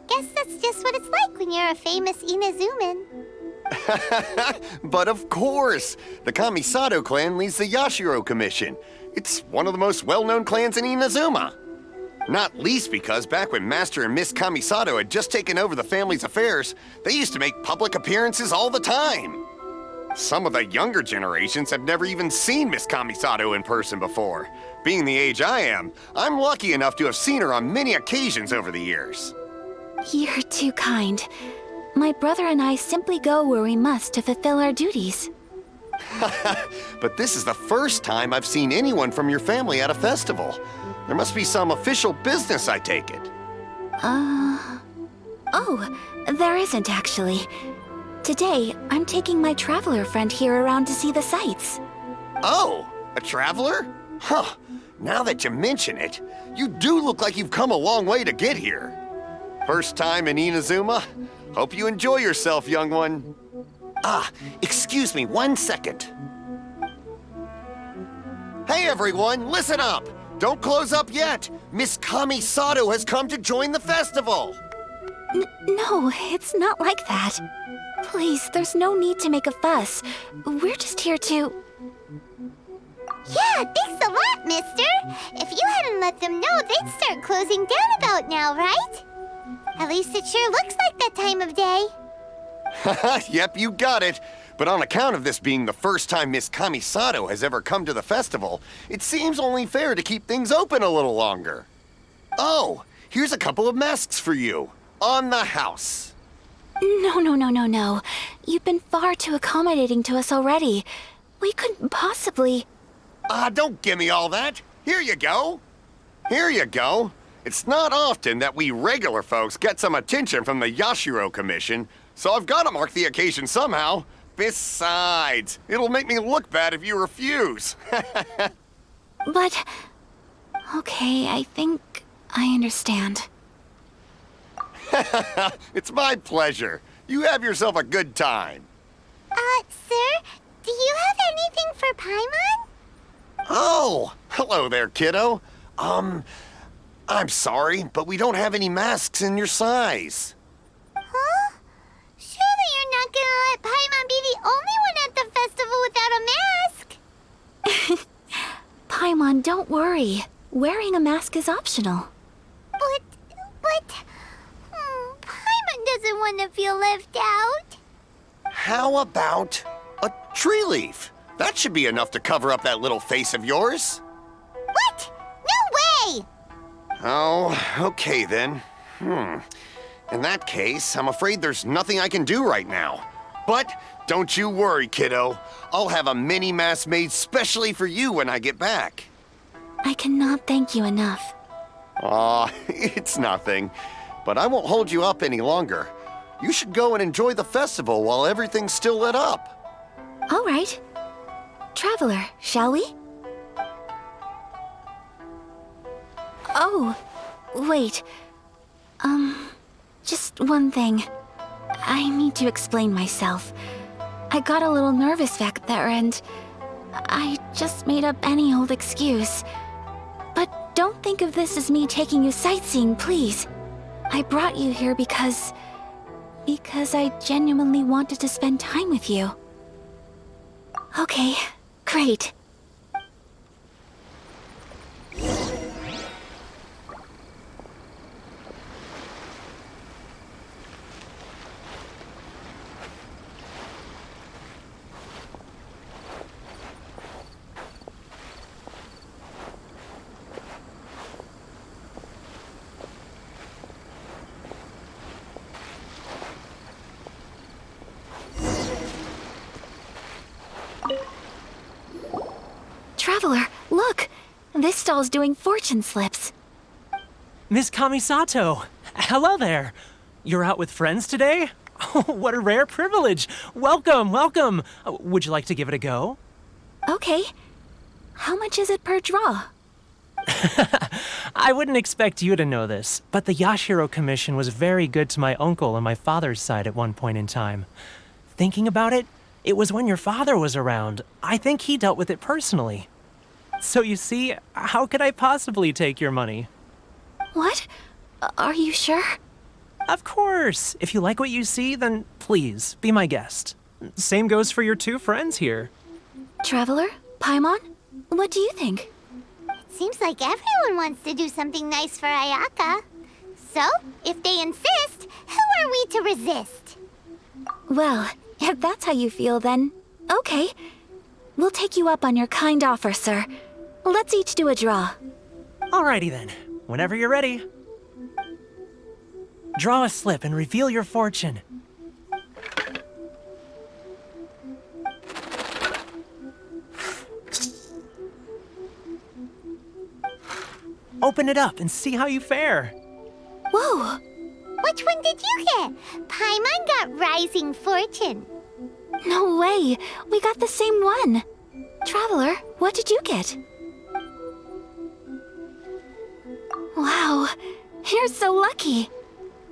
Guess that's just what it's like when you're a famous Inazuman. But of course! The Kamisato clan leads the Yashiro Commission. It's one of the most well-known clans in Inazuma. Not least because back when Master and Miss Kamisato had just taken over the family's affairs, they used to make public appearances all the time. Some of the younger generations have never even seen Miss Kamisato in person before. Being the age I am, I'm lucky enough to have seen her on many occasions over the years. You're too kind. My brother and I simply go where we must to fulfill our duties. But this is the first time I've seen anyone from your family at a festival. There must be some official business, I take it. Oh, there isn't actually. Today, I'm taking my traveler friend here around to see the sights. Oh, a traveler? Huh, now that you mention it, you do look like you've come a long way to get here. First time in Inazuma? Hope you enjoy yourself, young one. Ah, excuse me 1 second. Hey everyone, listen up! Don't close up yet! Miss Kamisato has come to join the festival! No, it's not like that. Please, there's no need to make a fuss. We're just here to... Yeah, thanks a lot, mister. If you hadn't let them know, they'd start closing down about now, right? At least it sure looks like that time of day. Yep, you got it. But on account of this being the first time Miss Kamisato has ever come to the festival, it seems only fair to keep things open a little longer. Oh, here's a couple of masks for you. On the house. No. You've been far too accommodating to us already. We couldn't possibly... Don't give me all that. Here you go. Here you go. It's not often that we regular folks get some attention from the Yashiro Commission, so I've got to mark the occasion somehow. Besides, it'll make me look bad if you refuse. But... Okay, I think I understand. It's my pleasure. You have yourself a good time. Sir, do you have anything for Paimon? Oh, hello there, kiddo. I'm sorry, but we don't have any masks in your size. Huh? Surely you're not gonna let Paimon be the only one at the festival without a mask? Paimon, don't worry. Wearing a mask is optional. But... Paimon doesn't want to feel left out. How about a tree leaf? That should be enough to cover up that little face of yours. What? No way! Oh, okay then. In that case, I'm afraid there's nothing I can do right now. But don't you worry, kiddo. I'll have a mini mask made specially for you when I get back. I cannot thank you enough. Aw, it's nothing. But I won't hold you up any longer. You should go and enjoy the festival while everything's still lit up. All right. Traveler, shall we? Oh, wait. Just one thing. I need to explain myself. I got a little nervous back there and I just made up any old excuse. But don't think of this as me taking you sightseeing, please. I brought you here because I genuinely wanted to spend time with you. Okay, great. Traveler, look! This stall's doing fortune slips. Miss Kamisato! Hello there! You're out with friends today? Oh, what a rare privilege! Welcome, welcome! Would you like to give it a go? Okay. How much is it per draw? I wouldn't expect you to know this, but the Yashiro Commission was very good to my uncle on my father's side at one point in time. Thinking about it, it was when your father was around. I think he dealt with it personally. So you see, how could I possibly take your money? What? Are you sure? Of course! If you like what you see, then please, be my guest. Same goes for your two friends here. Traveler? Paimon? What do you think? Seems like everyone wants to do something nice for Ayaka. So, if they insist, who are we to resist? Well, if that's how you feel, then okay. We'll take you up on your kind offer, sir. Let's each do a draw. Alrighty then, whenever you're ready. Draw a slip and reveal your fortune. Open it up and see how you fare. Whoa! Which one did you get? Paimon got Rising Fortune. No way! We got the same one! Traveler, what did you get? Wow, you're so lucky!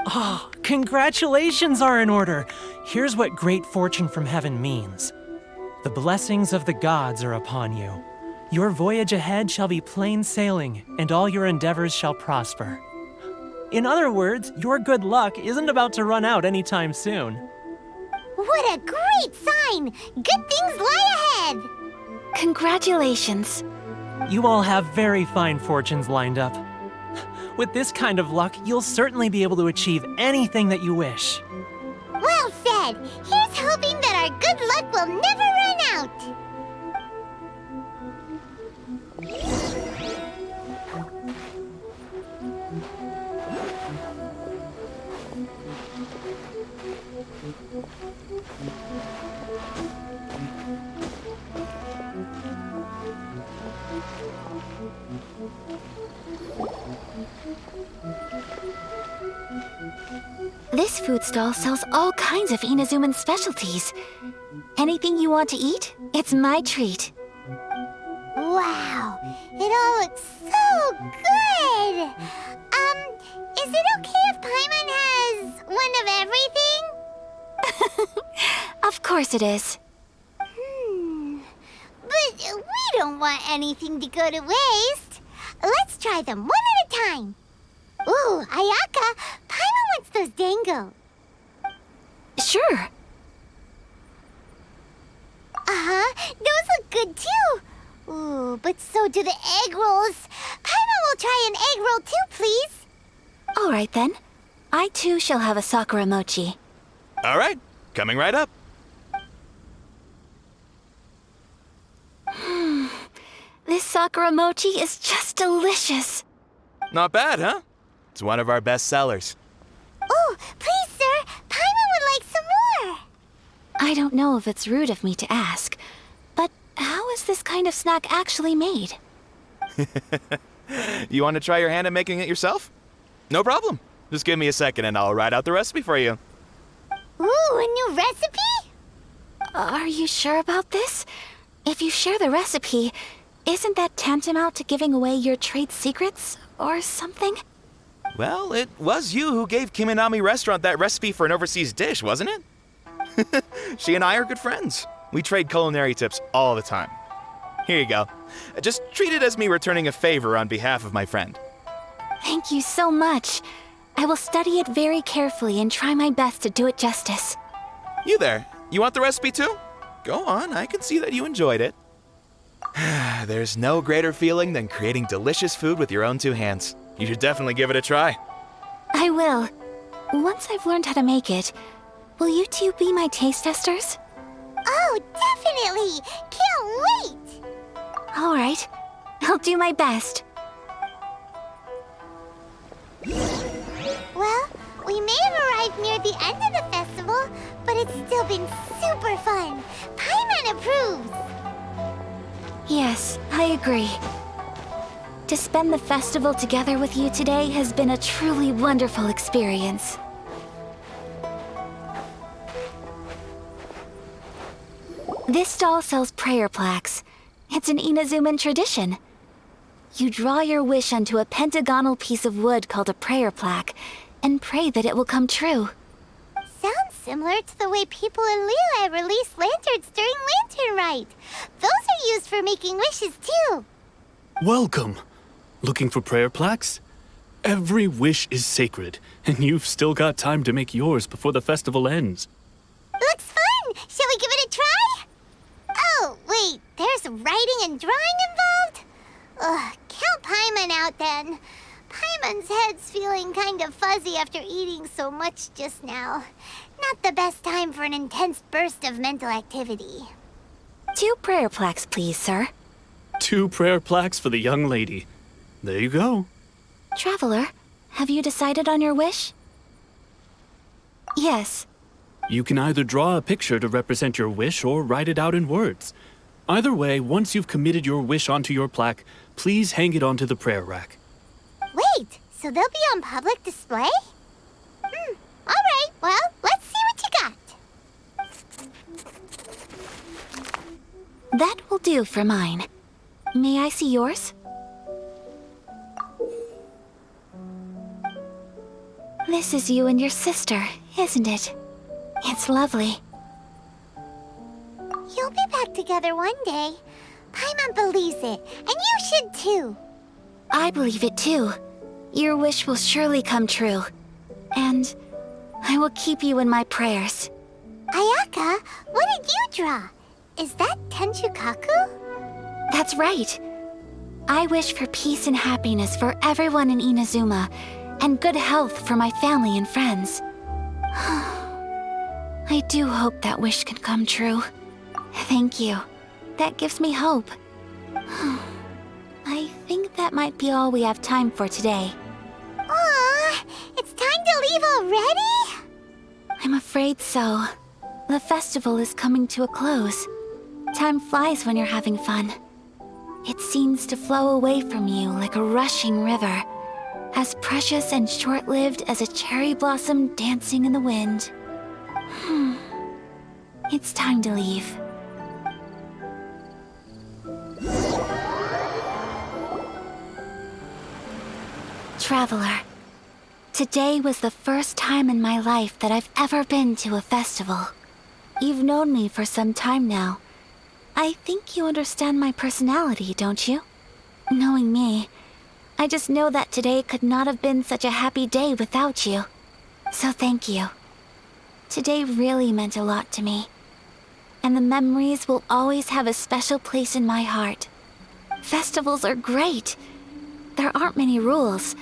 Oh, congratulations are in order. Here's what great fortune from heaven means. The blessings of the gods are upon you. Your voyage ahead shall be plain sailing, and all your endeavors shall prosper. In other words, your good luck isn't about to run out anytime soon. What a great sign! Good things lie ahead! Congratulations. You all have very fine fortunes lined up. With this kind of luck, you'll certainly be able to achieve anything that you wish. Well said! Here's hoping that our good luck will never run out! This food stall sells all kinds of Inazuman specialties. Anything you want to eat, it's my treat. Wow! It all looks so good! Is it okay if Paimon has one of everything? Of course it is. But we don't want anything to go to waste. Let's try them one at a time. Ooh, Ayaka, Paimon wants those dango. Sure. Those look good too. Ooh, but so do the egg rolls. Paimon will try an egg roll too, please. All right then. I too shall have a sakura mochi. All right, coming right up. This sakura mochi is just delicious. Not bad, huh? It's one of our best sellers. Oh, please, sir. Paimon would like some more. I don't know if it's rude of me to ask, but how is this kind of snack actually made? You want to try your hand at making it yourself? No problem. Just give me a second and I'll write out the recipe for you. Ooh, a new recipe? Are you sure about this? If you share the recipe, isn't that tantamount to giving away your trade secrets or something? Well, it was you who gave Kiminami Restaurant that recipe for an overseas dish, wasn't it? She and I are good friends. We trade culinary tips all the time. Here you go. Just treat it as me returning a favor on behalf of my friend. Thank you so much. I will study it very carefully and try my best to do it justice. You there, you want the recipe too? Go on, I can see that you enjoyed it. There's no greater feeling than creating delicious food with your own two hands. You should definitely give it a try. I will. Once I've learned how to make it, will you two be my taste testers? Oh, definitely! Can't wait! All right. I'll do my best. Well, we may have arrived near the end of the festival, but it's still been super fun. Paimon approves! Yes, I agree. To spend the festival together with you today has been a truly wonderful experience. This stall sells prayer plaques. It's an Inazuman tradition. You draw your wish onto a pentagonal piece of wood called a prayer plaque and pray that it will come true. Sounds similar to the way people in Liyue release lanterns during Lantern Rite. Those are used for making wishes too. Welcome. Looking for prayer plaques? Every wish is sacred, and you've still got time to make yours before the festival ends. Looks fun! Shall we give it a try? Oh, wait, there's writing and drawing involved? Ugh, count Paimon out then. Paimon's head's feeling kind of fuzzy after eating so much just now. Not the best time for an intense burst of mental activity. 2 prayer plaques, please, sir. 2 prayer plaques for the young lady. There you go. Traveler, have you decided on your wish? Yes. You can either draw a picture to represent your wish or write it out in words. Either way, once you've committed your wish onto your plaque, please hang it onto the prayer rack. Wait, so they'll be on public display? Alright, well, let's see what you got. That will do for mine. May I see yours? This is you and your sister, isn't it? It's lovely. You'll be back together one day. Paimon believes it, and you should too. I believe it too. Your wish will surely come true. And I will keep you in my prayers. Ayaka, what did you draw? Is that Tenchukaku? That's right. I wish for peace and happiness for everyone in Inazuma, and good health for my family and friends. I do hope that wish can come true. Thank you. That gives me hope. I think that might be all we have time for today. Aw, it's time to leave already? I'm afraid so. The festival is coming to a close. Time flies when you're having fun. It seems to flow away from you like a rushing river, as precious and short-lived as a cherry blossom dancing in the wind. It's time to leave. Traveler, today was the first time in my life that I've ever been to a festival. You've known me for some time now. I think you understand my personality, don't you? Knowing me, I just know that today could not have been such a happy day without you. So thank you. Today really meant a lot to me. And the memories will always have a special place in my heart. Festivals are great. There aren't many rules.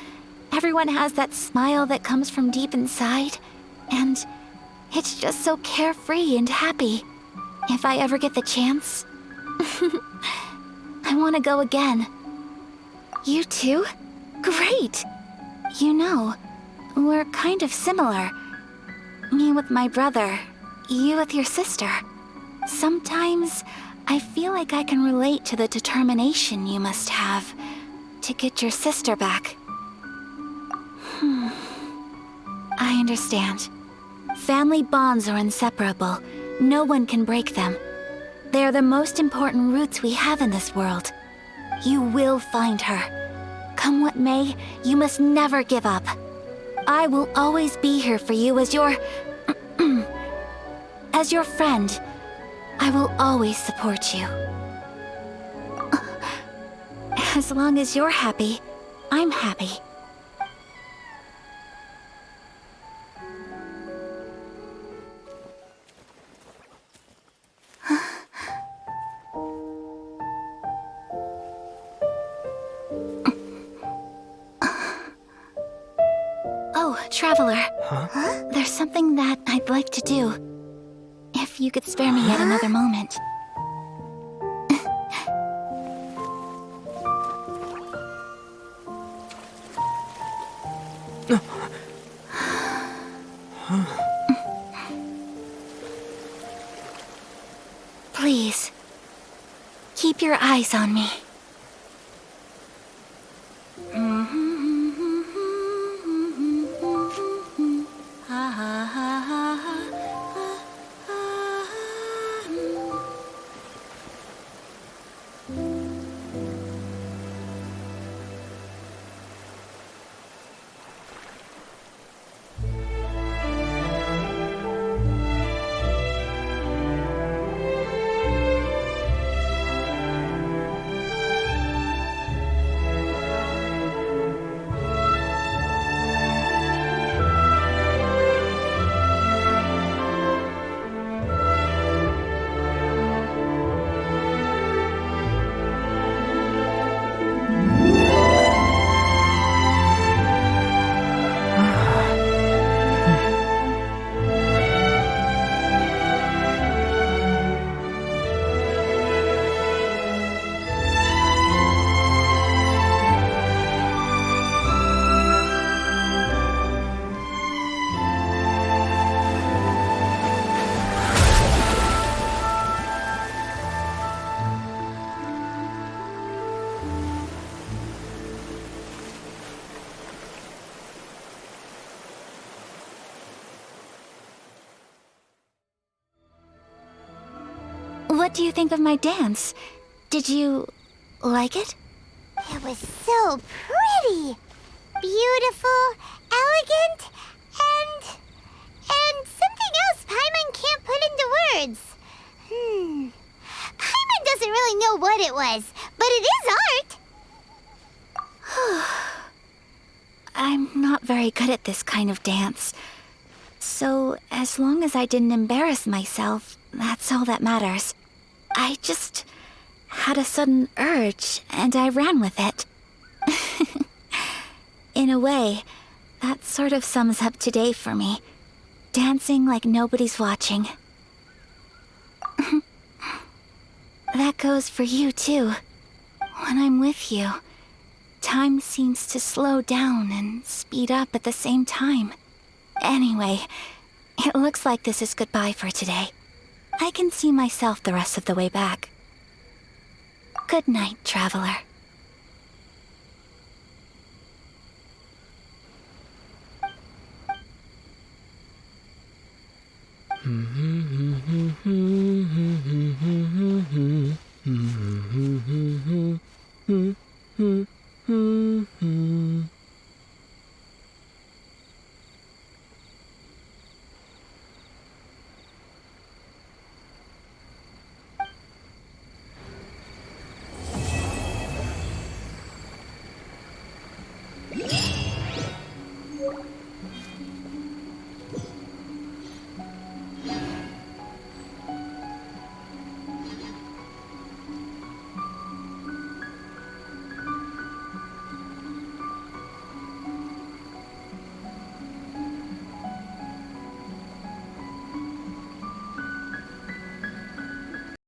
Everyone has that smile that comes from deep inside. And it's just so carefree and happy. If I ever get the chance, I want to go again. You too? Great! You know, we're kind of similar. Me with my brother, you with your sister. Sometimes I feel like I can relate to the determination you must have to get your sister back. I understand. Family bonds are inseparable. No one can break them. They are the most important roots we have in this world. You will find her. Come what may, you must never give up. I will always be here for you as your... as your friend. I will always support you. As long as you're happy, I'm happy. Oh, Traveler. Huh? There's something that I'd like to do. If you could spare me yet another moment. Please, keep your eyes on me. What do you think of my dance? Did you like it? It was so pretty, beautiful, elegant, and something else Paimon can't put into words. Paimon doesn't really know what it was, but it is art. I'm not very good at this kind of dance. So, as long as I didn't embarrass myself, that's all that matters. I just had a sudden urge, and I ran with it. In a way, that sort of sums up today for me. Dancing like nobody's watching. That goes for you, too. When I'm with you, time seems to slow down and speed up at the same time. Anyway, it looks like this is goodbye for today. I can see myself the rest of the way back. Good night, Traveler.